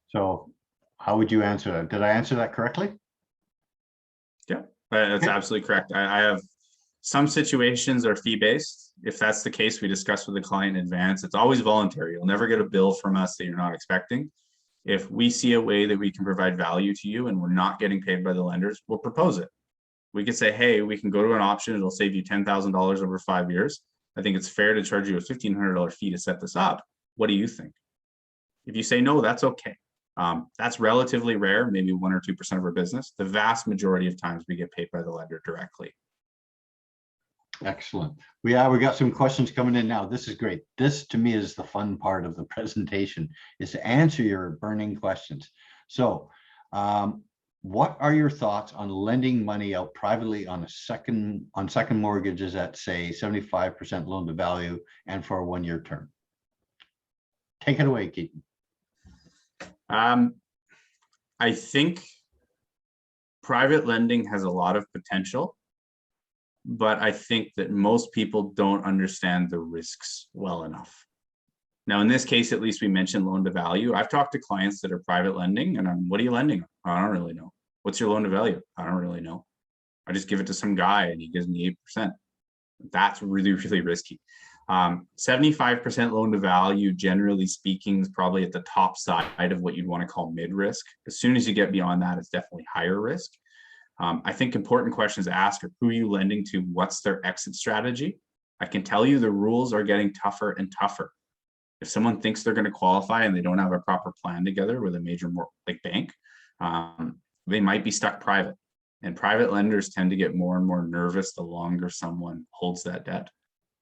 So how would you answer that? Did I answer that correctly? Yeah, that's absolutely correct. I have some situations are fee-based. If that's the case, we discuss with the client in advance. It's always voluntary. You'll never get a bill from us that you're not expecting. If we see a way that we can provide value to you and we're not getting paid by the lenders, we'll propose it. We could say, hey, we can go to an option. It'll save you $10,000 over 5 years. I think it's fair to charge you a $1,500 fee to set this up. What do you think? If you say no, that's okay. That's relatively rare, maybe 1 or 2% of our business. The vast majority of times we get paid by the lender directly. Excellent. We got some questions coming in now. This is great. This to me is the fun part of the presentation, is to answer your burning questions. So What are your thoughts on lending money out privately on second mortgages at, say, 75% loan to value and for a 1-year term? Take it away, Keaton. I think private lending has a lot of potential, but I think that most people don't understand the risks well enough. Now, in this case, at least we mentioned loan to value. I've talked to clients that are private lending and what are you lending? I don't really know. What's your loan to value? I don't really know. I just give it to some guy and he gives me 8%. That's really, really risky. 75% loan to value, generally speaking, is probably at the top side of what you'd want to call mid-risk. As soon as you get beyond that, it's definitely higher risk. I think important questions to ask are who are you lending to? What's their exit strategy? I can tell you the rules are getting tougher and tougher. If someone thinks they're going to qualify and they don't have a proper plan together with a major bank, they might be stuck private. And private lenders tend to get more and more nervous the longer someone holds that debt.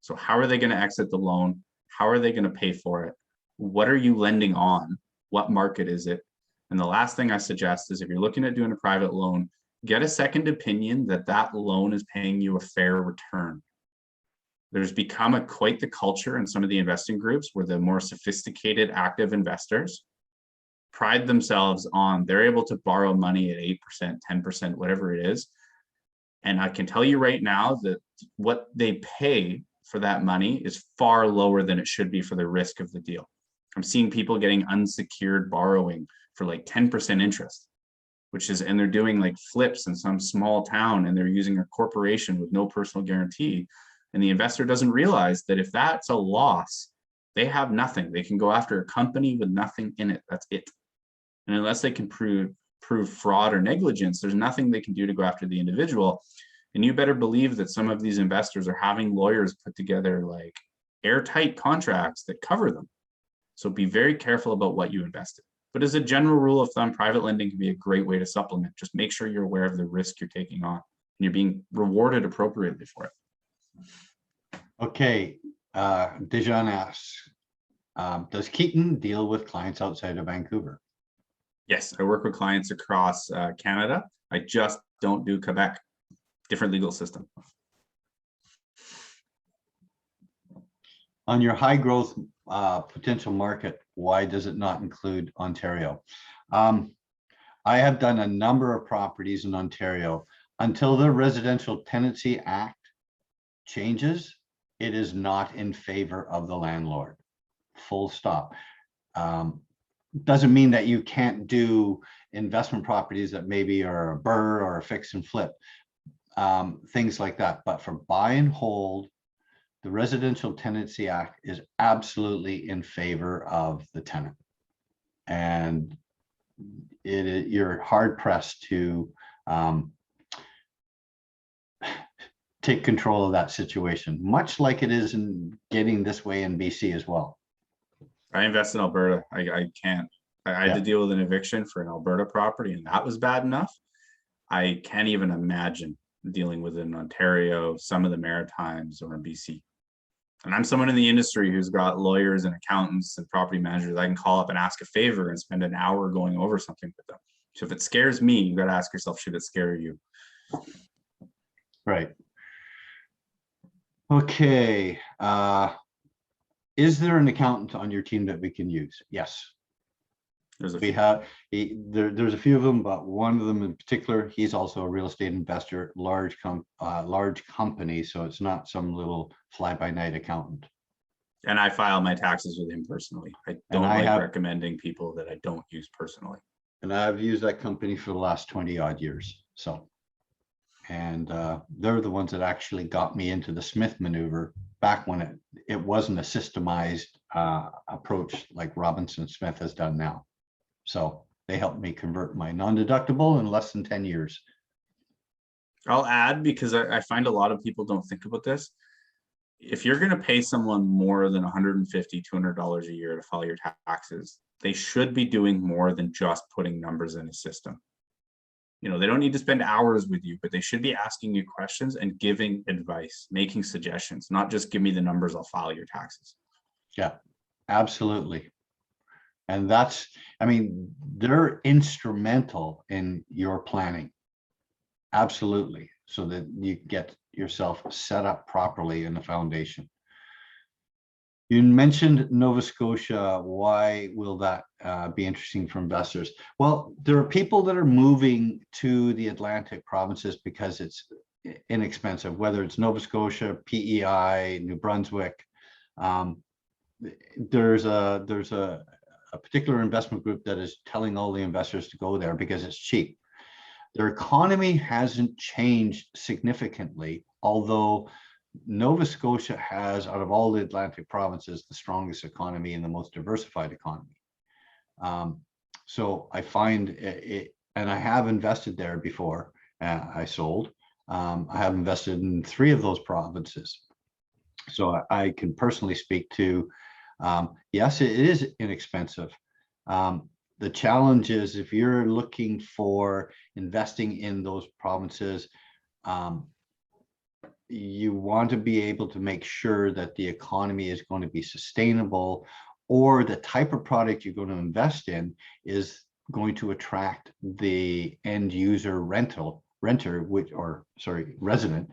So how are they going to exit the loan? How are they going to pay for it? What are you lending on? What market is it? And the last thing I suggest is if you're looking at doing a private loan, get a second opinion that that loan is paying you a fair return. There's become quite the culture in some of the investing groups where the more sophisticated active investors pride themselves on they're able to borrow money at 8%, 10%, whatever it is. And I can tell you right now that what they pay for that money is far lower than it should be for the risk of the deal. I'm seeing people getting unsecured borrowing for like 10% interest, and they're doing like flips in some small town and they're using a corporation with no personal guarantee. And the investor doesn't realize that if that's a loss, they have nothing. They can go after a company with nothing in it. That's it. And unless they can prove fraud or negligence, there's nothing they can do to go after the individual. And you better believe that some of these investors are having lawyers put together like airtight contracts that cover them. So be very careful about what you invest in. But as a general rule of thumb, private lending can be a great way to supplement. Just make sure you're aware of the risk you're taking on and you're being rewarded appropriately for it. Okay, Dejan asks, does Keaton deal with clients outside of Vancouver? Yes, I work with clients across Canada. I just don't do Quebec. Different legal system. On your high growth potential market, why does it not include Ontario? I have done a number of properties in Ontario. Until the Residential Tenancy Act changes, it is not in favor of the landlord. Full stop. Doesn't mean that you can't do investment properties that maybe are a BRRRR or a fix and flip, things like that. But for buy and hold, the Residential Tenancy Act is absolutely in favor of the tenant. And you're hard pressed to take control of that situation, much like it is in getting this way in BC as well. I invest in Alberta. I can't. I had to deal with an eviction for an Alberta property, and that was bad enough. I can't even imagine dealing with it in Ontario, some of the Maritimes, or in BC. And I'm someone in the industry who's got lawyers and accountants and property managers I can call up and ask a favor and spend an hour going over something with them. So if it scares me, you got to ask yourself, should it scare you? Right. Okay. Is there an accountant on your team that we can use? Yes. There's a few of them, but one of them in particular, he's also a real estate investor, large company. So it's not some little fly-by-night accountant. And I file my taxes with him personally. I don't recommending people that I don't use personally. And I've used that company for the last 20 odd years. So, and they're the ones that actually got me into the Smith maneuver back when it wasn't a systemized approach like Robinson Smith has done now. So they helped me convert my non-deductible in less than 10 years. I'll add, because I find a lot of people don't think about this. If you're going to pay someone more than $150, $200 a year to file your taxes, they should be doing more than just putting numbers in a system. You know, they don't need to spend hours with you, but they should be asking you questions and giving advice, making suggestions, not just give me the numbers, I'll file your taxes. Yeah, absolutely. And that's, I mean, they're instrumental in your planning. Absolutely. So that you get yourself set up properly in the foundation. You mentioned Nova Scotia. Why will that be interesting for investors? Well, there are people that are moving to the Atlantic provinces because it's inexpensive, whether it's Nova Scotia, PEI, New Brunswick. There's a particular investment group that is telling all the investors to go there because it's cheap. Their economy hasn't changed significantly, although Nova Scotia has, out of all the Atlantic provinces, the strongest economy and the most diversified economy. So I find it, and I have invested there before. I sold. I have invested in 3 of those provinces. So I can personally speak to, yes, it is inexpensive. The challenge is if you're looking for investing in those provinces, you want to be able to make sure that the economy is going to be sustainable, or the type of product you're going to invest in is going to attract the end user renter, resident,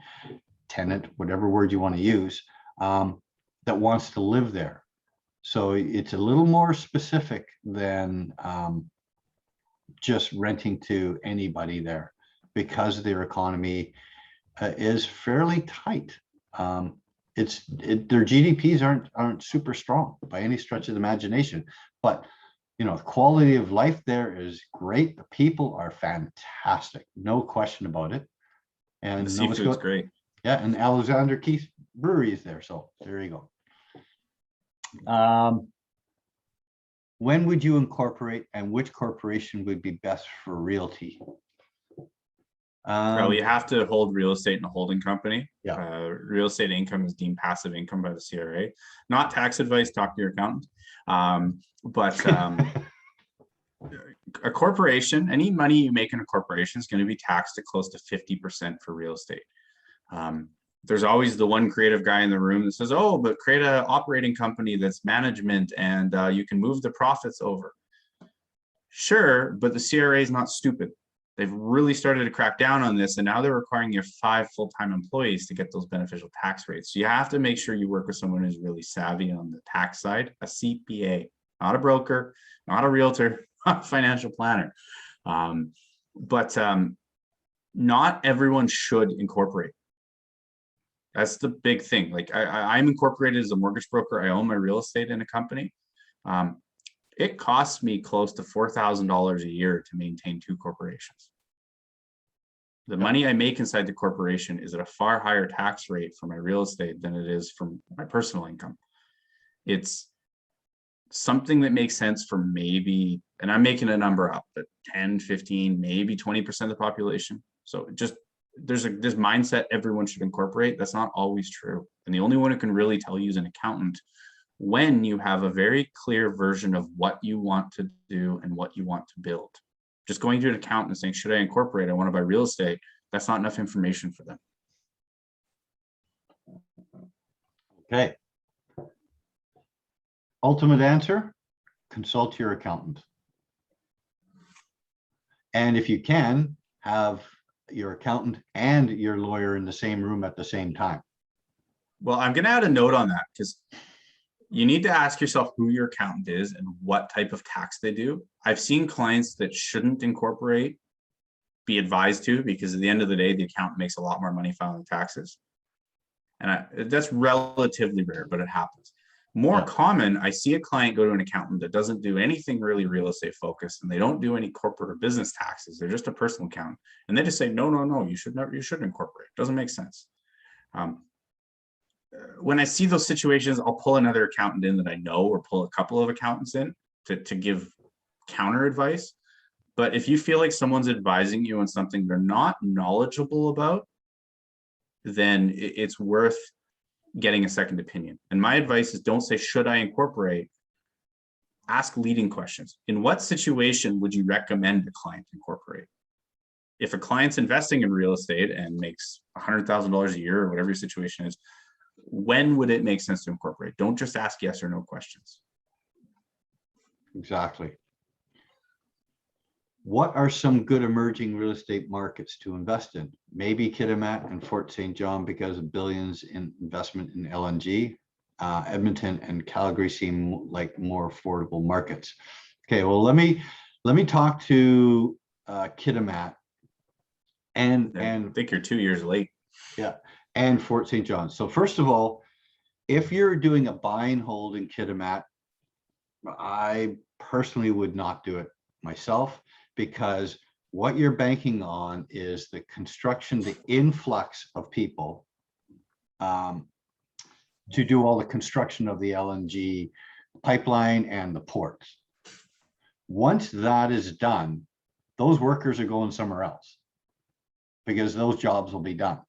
tenant, whatever word you want to use, that wants to live there. So it's a little more specific than just renting to anybody there, because their economy is fairly tight. Their GDPs aren't super strong by any stretch of the imagination, but you know, the quality of life there is great. The people are fantastic, no question about it. And the seafood's great. Yeah, and Alexander Keith Brewery is there, so there you go. When would you incorporate, and which corporation would be best for realty? Well, you have to hold real estate in a holding company. Yeah. Real estate income is deemed passive income by the CRA. Not tax advice, talk to your accountant. A corporation, any money you make in a corporation is going to be taxed at close to 50% for real estate. There's always the one creative guy in the room that says, oh, but create an operating company that's management and you can move the profits over. Sure, but the CRA is not stupid. They've really started to crack down on this, and now they're requiring you 5 full-time employees to get those beneficial tax rates. So you have to make sure you work with someone who's really savvy on the tax side, a CPA, not a broker, not a realtor, not a financial planner. Not everyone should incorporate. That's the big thing. Like I'm incorporated as a mortgage broker. I own my real estate in a company. It costs me close to $4,000 a year to maintain 2 corporations. The money I make inside the corporation is at a far higher tax rate for my real estate than it is from my personal income. It's something that makes sense for maybe, and I'm making a number up, but 10, 15, maybe 20% of the population. So just there's this mindset everyone should incorporate. That's not always true. And the only one who can really tell you is an accountant, when you have a very clear version of what you want to do and what you want to build. Just going to an accountant and saying, should I incorporate? I want to buy real estate. That's not enough information for them. Okay. Ultimate answer, consult your accountant. And if you can, have your accountant and your lawyer in the same room at the same time. Well, I'm going to add a note on that, because you need to ask yourself who your accountant is and what type of tax they do. I've seen clients that shouldn't incorporate be advised to, because at the end of the day, the accountant makes a lot more money filing taxes. And that's relatively rare, but it happens. More common, I see a client go to an accountant that doesn't do anything really real estate focused, and they don't do any corporate or business taxes. They're just a personal accountant. And they just say, no, you shouldn't incorporate. It doesn't make sense. When I see those situations, I'll pull another accountant in that I know, or pull a couple of accountants in to give counter advice. But if you feel like someone's advising you on something they're not knowledgeable about, then it's worth getting a second opinion. And my advice is, don't say, should I incorporate? Ask leading questions. In what situation would you recommend a client incorporate? If a client's investing in real estate and makes $100,000 a year, or whatever your situation is, when would it make sense to incorporate? Don't just ask yes or no questions. exactly. What are some good emerging real estate markets to invest in? Maybe Kitimat and Fort St. John because of billions in investment in LNG. Edmonton and Calgary seem like more affordable markets. Okay, well, let me talk to Kitimat and I think you're 2 years late. yeah, and Fort St. John. So first of all, if you're doing a buy and hold in Kitimat, I personally would not do it myself, because what you're banking on is the construction, the influx of people to do all the construction of the LNG pipeline and the ports. Once that is done, those workers are going somewhere else because those jobs will be done.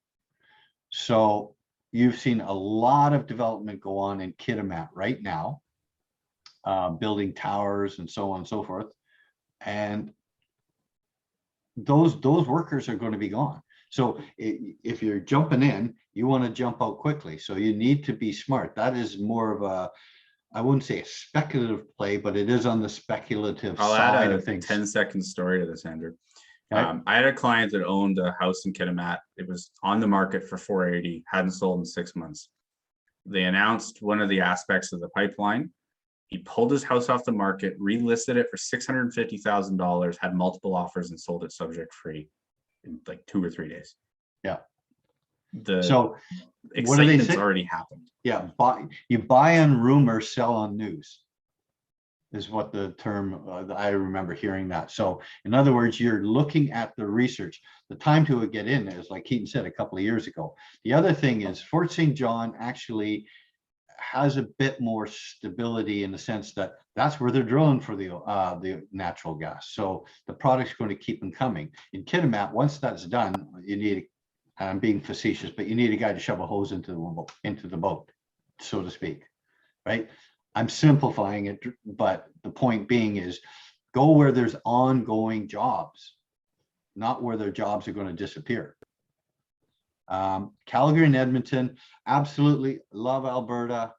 So you've seen a lot of development go on in Kitimat right now, building towers and so on and so forth. And those workers are going to be gone. So if you're jumping in, you want to jump out quickly. So you need to be smart. That is more of a, I wouldn't say a speculative play, but it is on the speculative I'll side add a of things. 10-second story to this, Andrew. Okay. I had a client that owned a house in Kitimat. It was on the market for 480, hadn't sold in 6 months. They announced one of the aspects of the pipeline. He pulled his house off the market, relisted it for $650,000, had multiple offers, and sold it subject free in like 2 or 3 days. Yeah. So excitement's already happened. Yeah, you buy on rumor, sell on news, is what the term, I remember hearing that. So in other words, you're looking at the research. The time to get in is, like Keaton said, a couple of years ago. The other thing is Fort St. John actually has a bit more stability in the sense that that's where they're drilling for the natural gas. So the product's going to keep them coming. In Kitimat, once that's done, you need, I'm being facetious, but you need a guy to shove a hose into the boat, so to speak, right? I'm simplifying it, but the point being is go where there's ongoing jobs, not where their jobs are going to disappear. Calgary and Edmonton, absolutely love Alberta.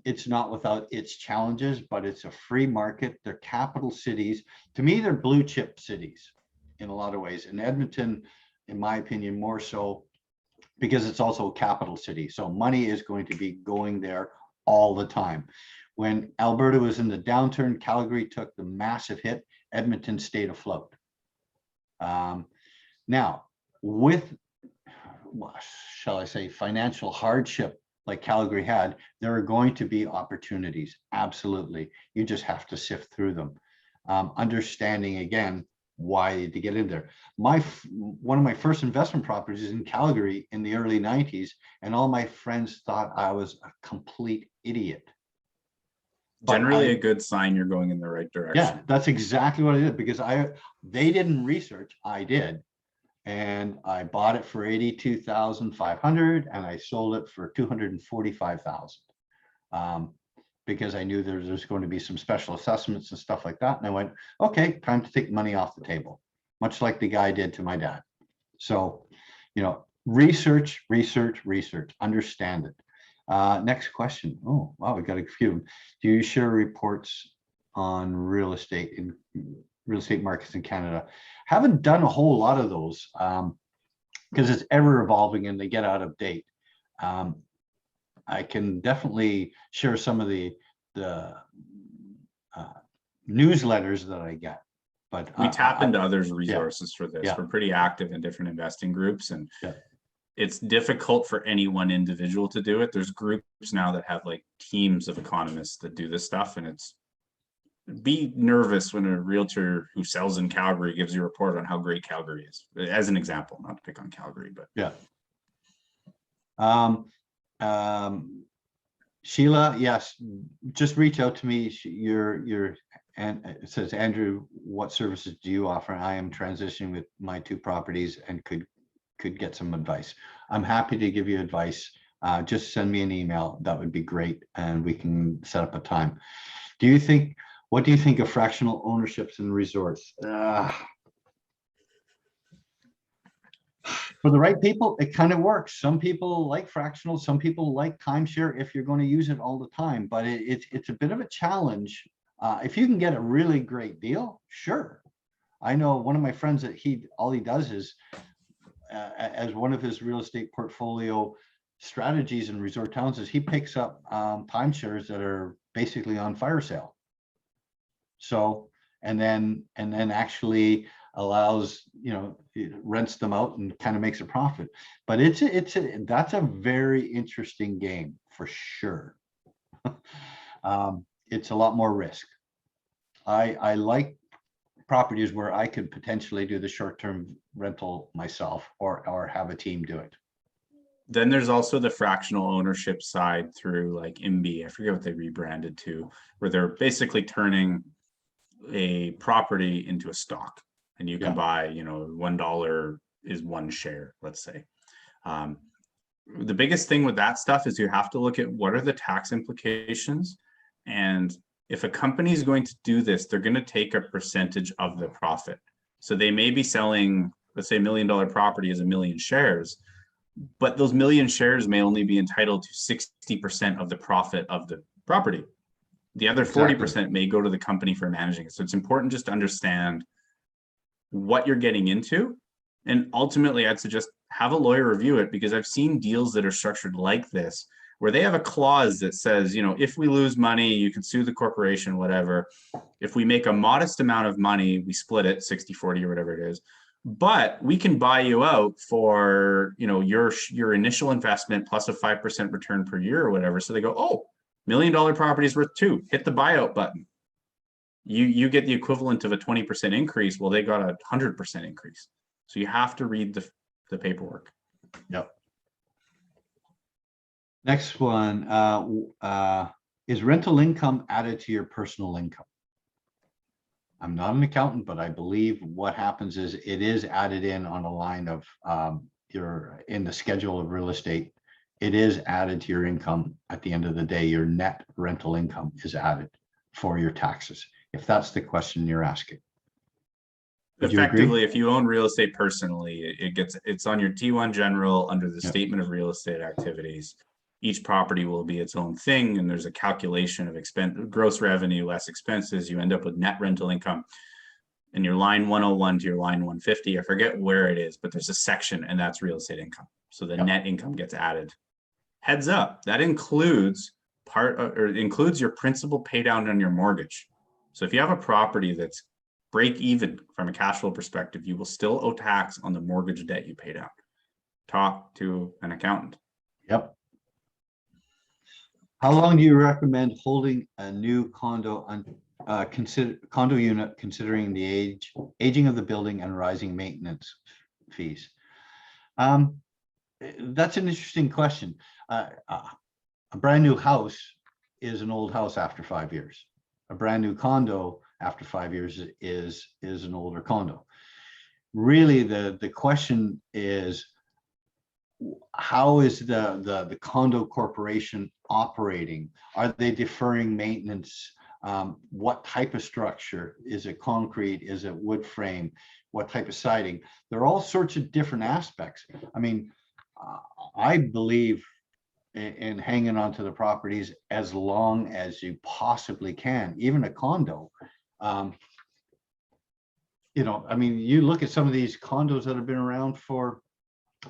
It's not without its challenges, but it's a free market. They're capital cities. To me, they're blue chip cities in a lot of ways. And Edmonton, in my opinion, more so because it's also a capital city. So money is going to be going there all the time. When Alberta was in the downturn, Calgary took the massive hit. Edmonton stayed afloat. Now, with, shall I say, financial hardship like Calgary had, there are going to be opportunities. Absolutely. You just have to sift through them. Understanding, again, why to get in there. One of my first investment properties is in Calgary in the early 90s, and all my friends thought I was a complete idiot. Generally a good sign you're going in the right direction. Yeah, that's exactly what I did, because they didn't research, I did. And I bought it for $82,500 and I sold it for $245,000. Because I knew there's going to be some special assessments and stuff like that. And I went, okay, time to take money off the table, much like the guy did to my dad. So, research, understand it. Next question. Oh, wow, we got a few. Do you share reports on real estate markets in Canada? Haven't done a whole lot of those because it's ever evolving and they get out of date. I can definitely share some of the newsletters that I get, but we tap into others' resources for this. Yeah. We're pretty active in different investing groups, and yeah. It's difficult for any one individual to do it. There's groups now that have like teams of economists that do this stuff, and be nervous when a realtor who sells in Calgary gives you a report on how great Calgary is, as an example, not to pick on Calgary, but yeah. Sheila, yes, just reach out to me. And it says, Andrew, what services do you offer? I am transitioning with my 2 properties and could get some advice. I'm happy to give you advice. Just send me an email. That would be great, and we can set up a time. What do you think of fractional ownerships in resorts? For the right people, it kind of works. Some people like fractional, some people like timeshare if you're going to use it all the time, but it's a bit of a challenge If you can get a really great deal, sure. I know one of my friends that all he does is, as one of his real estate portfolio strategies in resort towns, is he picks up timeshares that are basically on fire sale. So, and then actually allows, rents them out and kind of makes a profit. But that's a very interesting game for sure. It's a lot more risk. I like properties where I could potentially do the short-term rental myself or have a team do it. Then there's also the fractional ownership side through like MB. I forget what they rebranded to, where they're basically turning a property into a stock, and you can buy, $1 is one share, let's say. The biggest thing with that stuff is you have to look at what are the tax implications. And if a company is going to do this, they're going to take a percentage of the profit. So they may be selling, let's say, $1 million property as 1 million shares, but those 1 million shares may only be entitled to 60% of the profit of the property. The other 40% may go to the company for managing it. So it's important just to understand what you're getting into. And ultimately, I'd suggest have a lawyer review it, because I've seen deals that are structured like this, where they have a clause that says, if we lose money, you can sue the corporation, whatever. If we make a modest amount of money, we split it 60-40 or whatever it is. But we can buy you out for, your initial investment plus a 5% return per year or whatever. So they go, oh, $1 million property is worth 2. Hit the buyout button. You get the equivalent of a 20% increase. Well, they got a 100% increase. So you have to read the paperwork. Yep. Next one, is rental income added to your personal income? I'm not an accountant, but I believe what happens is it is added in on a line of in the schedule of real estate. It is added to your income. At the end of the day, your net rental income is added for your taxes, if that's the question you're asking. Effectively, if you own real estate personally, it's on your T1 general under the statement of real estate activities. Each property will be its own thing, and there's a calculation of gross revenue less expenses. You end up with net rental income, and your line 101 to your line 150. I forget where it is, but there's a section, and that's real estate income. So the net income gets added. Heads up, that includes includes your principal pay down on your mortgage. So if you have a property that's break even from a cash flow perspective, you will still owe tax on the mortgage debt you pay down. Talk to an accountant. Yep. How long do you recommend holding a new condo condo unit, considering the aging of the building and rising maintenance fees? That's an interesting question. A brand new house is an old house after 5 years. A brand new condo after 5 years is an older condo. Really, the question is, how is the condo corporation operating? Are they deferring maintenance? What type of structure? Is it concrete? Is it wood frame? What type of siding? There are all sorts of different aspects. I mean, I believe in hanging on to the properties as long as you possibly can, even a condo. I mean, you look at some of these condos that have been around for,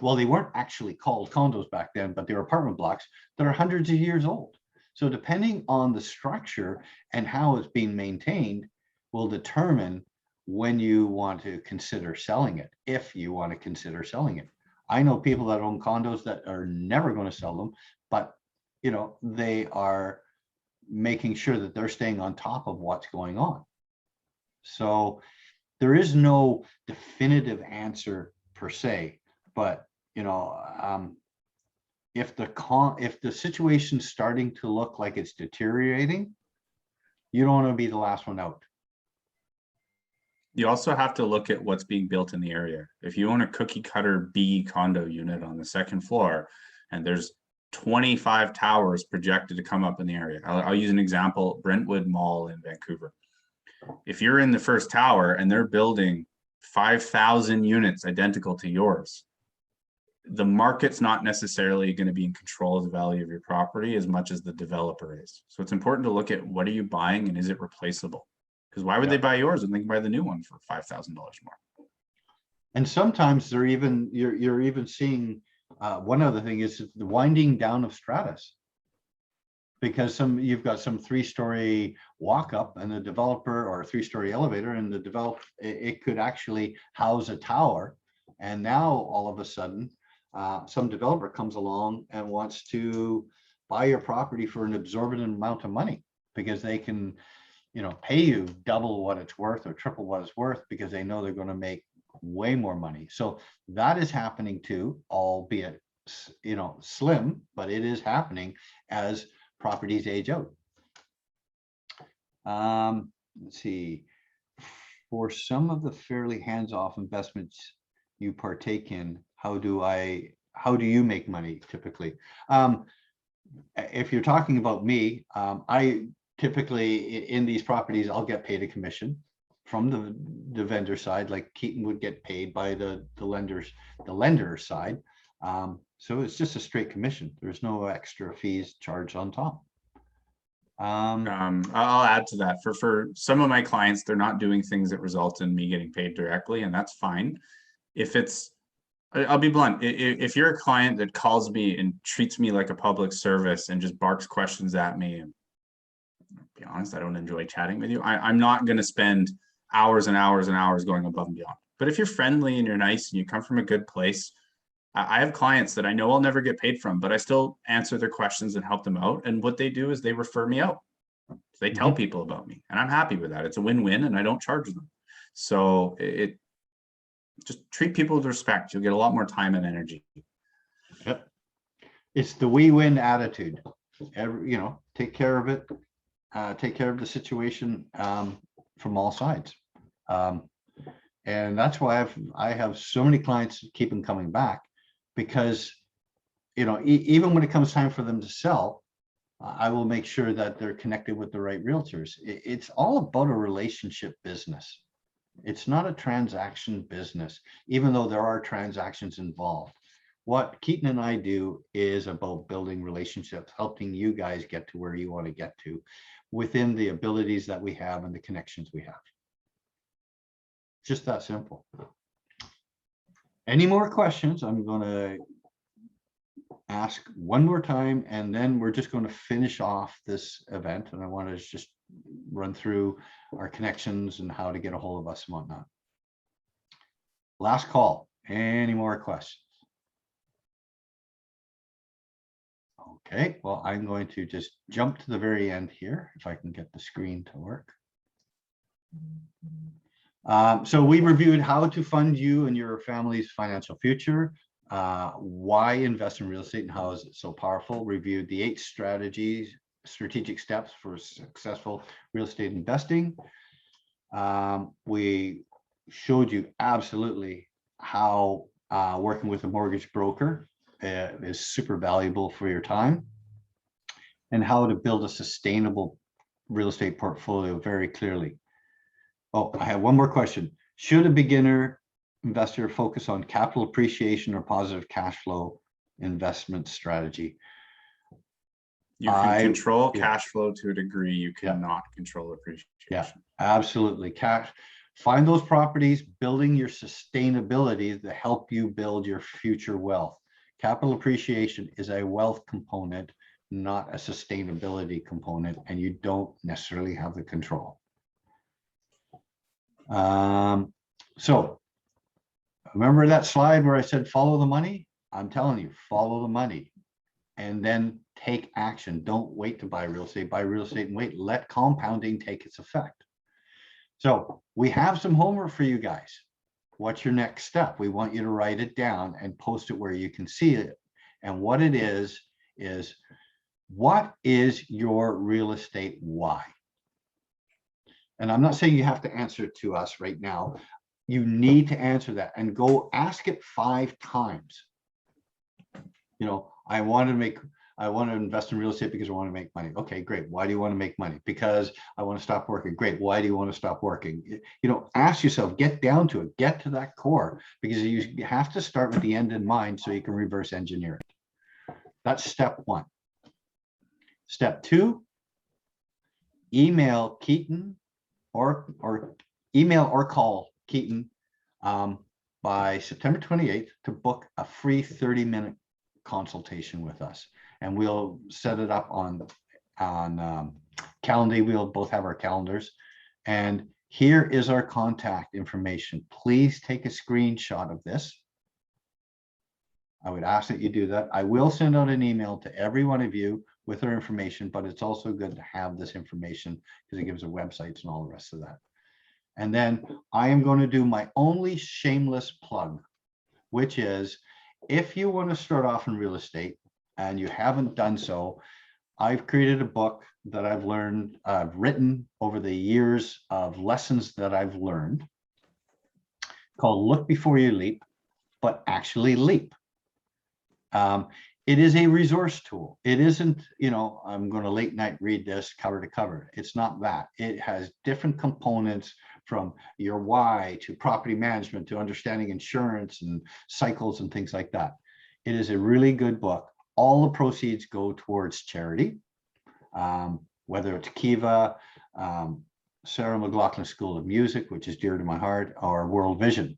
well, they weren't actually called condos back then, but they were apartment blocks that are hundreds of years old. So depending on the structure and how it's being maintained will determine when you want to consider selling it, if you want to consider selling it. I know people that own condos that are never going to sell them, but they are making sure that they're staying on top of what's going on. So there is no definitive answer per se, but if the situation's starting to look like it's deteriorating, you don't want to be the last one out. You also have to look at what's being built in the area. If you own a cookie cutter B condo unit on the second floor, and there's 25 towers projected to come up in the area. I'll use an example, Brentwood Mall in Vancouver. If you're in the first tower and they're building 5,000 units identical to yours, the market's not necessarily going to be in control of the value of your property as much as the developer is. So it's important to look at what are you buying and is it replaceable? Because why would they buy yours when they can buy the new one for $5,000 more? And sometimes they're even, you're even seeing, one other thing is the winding down of stratus. Because you've got some 3-story walk up and the developer, or a 3-story elevator, and the it could actually house a tower. And now all of a sudden, some developer comes along and wants to buy your property for an exorbitant amount of money, because they can, pay you double what it's worth or triple what it's worth, because they know they're going to make way more money. So that is happening too, albeit, slim, but it is happening as properties age out. Let's see. For some of the fairly hands-off investments you partake in, how do you make money typically? If you're talking about me, I typically in these properties, I'll get paid a commission from the vendor side, like Keaton would get paid by the lender side. So it's just a straight commission. There's no extra fees charged on top. I'll add to that. For some of my clients, they're not doing things that result in me getting paid directly, and that's fine. I'll be blunt. If you're a client that calls me and treats me like a public service and just barks questions at me, and to be honest, I don't enjoy chatting with you. I'm not going to spend hours and hours and hours going above and beyond. But if you're friendly and you're nice and you come from a good place, I have clients that I know I'll never get paid from, but I still answer their questions and help them out. And what they do is they refer me out. They tell people about me, and I'm happy with that. It's a win-win, and I don't charge them. So just treat people with respect. You'll get a lot more time and energy. Yep. It's the we win attitude. Take care of it. Take care of the situation from all sides. And that's why I have so many clients that keep them coming back, because, even when it comes time for them to sell, I will make sure that they're connected with the right realtors. It's all about a relationship business. It's not a transaction business, even though there are transactions involved. What Keaton and I do is about building relationships, helping you guys get to where you want to get to within the abilities that we have and the connections we have. Just that simple. Any more questions? I'm going to ask one more time, and then we're just going to finish off this event. And I want to just run through our connections and how to get a hold of us and whatnot. Last call. Any more questions? Okay, well, I'm going to just jump to the very end here, if I can get the screen to work. So we reviewed how to fund you and your family's financial future, why invest in real estate and how is it so powerful, reviewed the 8 strategic steps for successful real estate investing. We showed you absolutely how working with a mortgage broker is super valuable for your time, and how to build a sustainable real estate portfolio very clearly. Oh, I have one more question. Should a beginner investor focus on capital appreciation or positive cash flow investment strategy? You can control cash flow to a degree. You cannot control appreciation. Yeah, absolutely. Find those properties, building your sustainability to help you build your future wealth. Capital appreciation is a wealth component, not a sustainability component, and you don't necessarily have the control. So remember that slide where I said follow the money? I'm telling you, follow the money and then take action. Don't wait to buy real estate and wait. Let compounding take its effect. So we have some homework for you guys. What's your next step? We want you to write it down and post it where you can see it. And what it is what is your real estate why? And I'm not saying you have to answer it to us right now. You need to answer that and go ask it 5 times. I want to make I want to invest in real estate because I want to make money. Okay, great. Why do you want to make money? Because I want to stop working. Great. Why do you want to stop working? You know, ask yourself, get down to it, get to that core, because you have to start with the end in mind so you can reverse engineer it. That's step one. Step two, email Keaton or email or call Keaton by September 28th to book a free 30-minute consultation with us. And we'll set it up on Calendly. We'll both have our calendars. And here is our contact information. Please take a screenshot of this. I would ask that you do that. I will send out an email to every one of you with our information, but it's also good to have this information because it gives the websites and all the rest of that. And then I am going to do my only shameless plug, which is if you want to start off in real estate and you haven't done so, I've created a book that I've written over the years of lessons that I've learned called Look Before You Leap, but actually leap. It is a resource tool. It isn't, you know, I'm going to late night read this cover to cover. It's not that. It has different components from your why to property management to understanding insurance and cycles and things like that. It is a really good book. All the proceeds go towards charity, whether it's Kiva, Sarah McLaughlin School of Music, which is dear to my heart, or World Vision,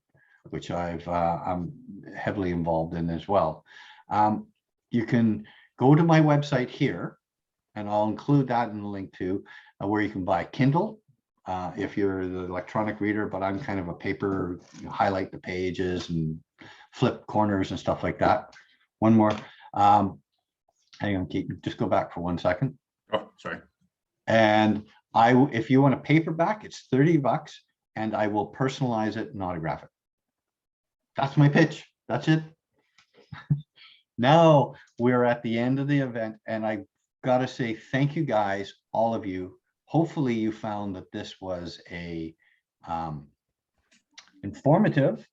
which I'm heavily involved in as well. You can go to my website here, and I'll include that in the link too, where you can buy Kindle if you're the electronic reader, but I'm kind of a paper, highlight the pages and flip corners and stuff like that. One more. Hang on, Keaton, just go back for 1 second. Oh, sorry. And if you want a paperback, it's $30 and I will personalize it and autograph it. That's my pitch. That's it. Now we're at the end of the event, and I got to say thank you guys, all of you. Hopefully you found that this was a informative,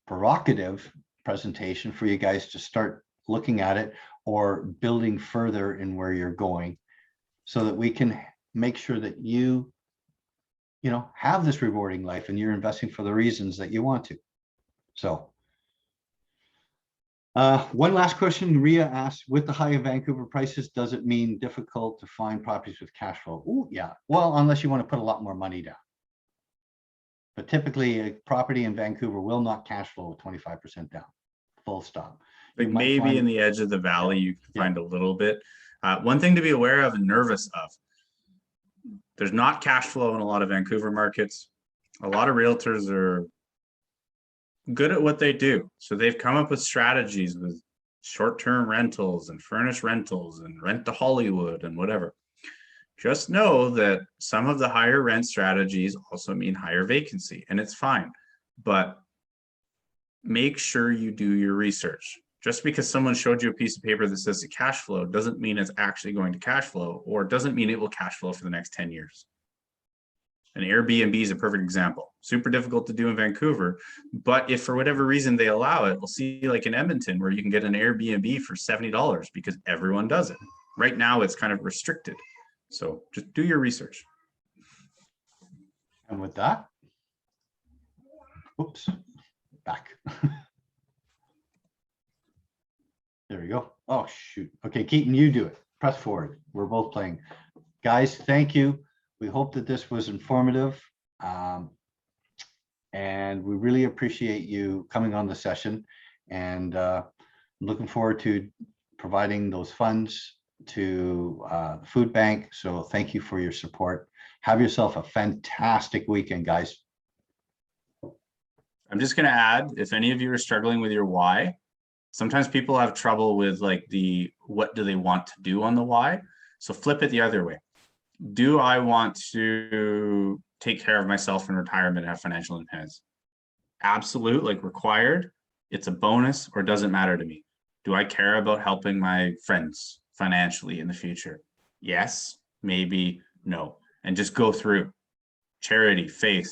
provocative presentation for you guys to start looking at it or building further in where you're going, so that we can make sure that you know, have this rewarding life and you're investing for the reasons that you want to. So one last question. Ria asked, with the high Vancouver prices, does it mean difficult to find properties with cash flow? Oh, yeah. Well, unless you want to put a lot more money down. But typically a property in Vancouver will not cash flow with 25% down, full stop. Like maybe in the edge of the valley, you can find a little bit. One thing to be aware of and nervous of, there's not cash flow in a lot of Vancouver markets. A lot of realtors are good at what they do. So they've come up with strategies with short-term rentals and furnished rentals and rent to Hollywood and whatever. Just know that some of the higher rent strategies also mean higher vacancy, and it's fine. But make sure you do your research. Just because someone showed you a piece of paper that says it cash flow doesn't mean it's actually going to cash flow, or doesn't mean it will cash flow for the next 10 years. An Airbnb is a perfect example. Super difficult to do in Vancouver, but if for whatever reason they allow it, we'll see like in Edmonton where you can get an Airbnb for $70 because everyone does it. Right now it's kind of restricted. So just do your research. And with that, oops, back. There we go. Oh, shoot. Okay, Keaton, you do it. Press forward. We're both playing. Guys, thank you. We hope that this was informative. And we really appreciate you coming on the session. And looking forward to providing those funds to the food bank. So thank you for your support. Have yourself a fantastic weekend, guys. I'm just going to add, if any of you are struggling with your why, sometimes people have trouble with like the what do they want to do on the why. So flip it the other way. Do I want to take care of myself in retirement and have financial independence? Absolute, like required. It's a bonus, or doesn't matter to me. Do I care about helping my friends financially in the future? Yes, maybe, no. And just go through charity, faith,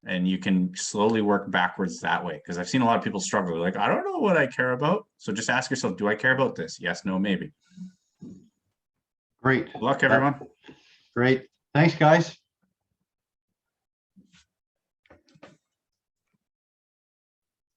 And you can slowly work backwards that way. Because I've seen a lot of people struggle. Like, I don't know what I care about. So just ask yourself, do I care about this? Yes, no, maybe. Great. Good luck, everyone. Great. Thanks, guys.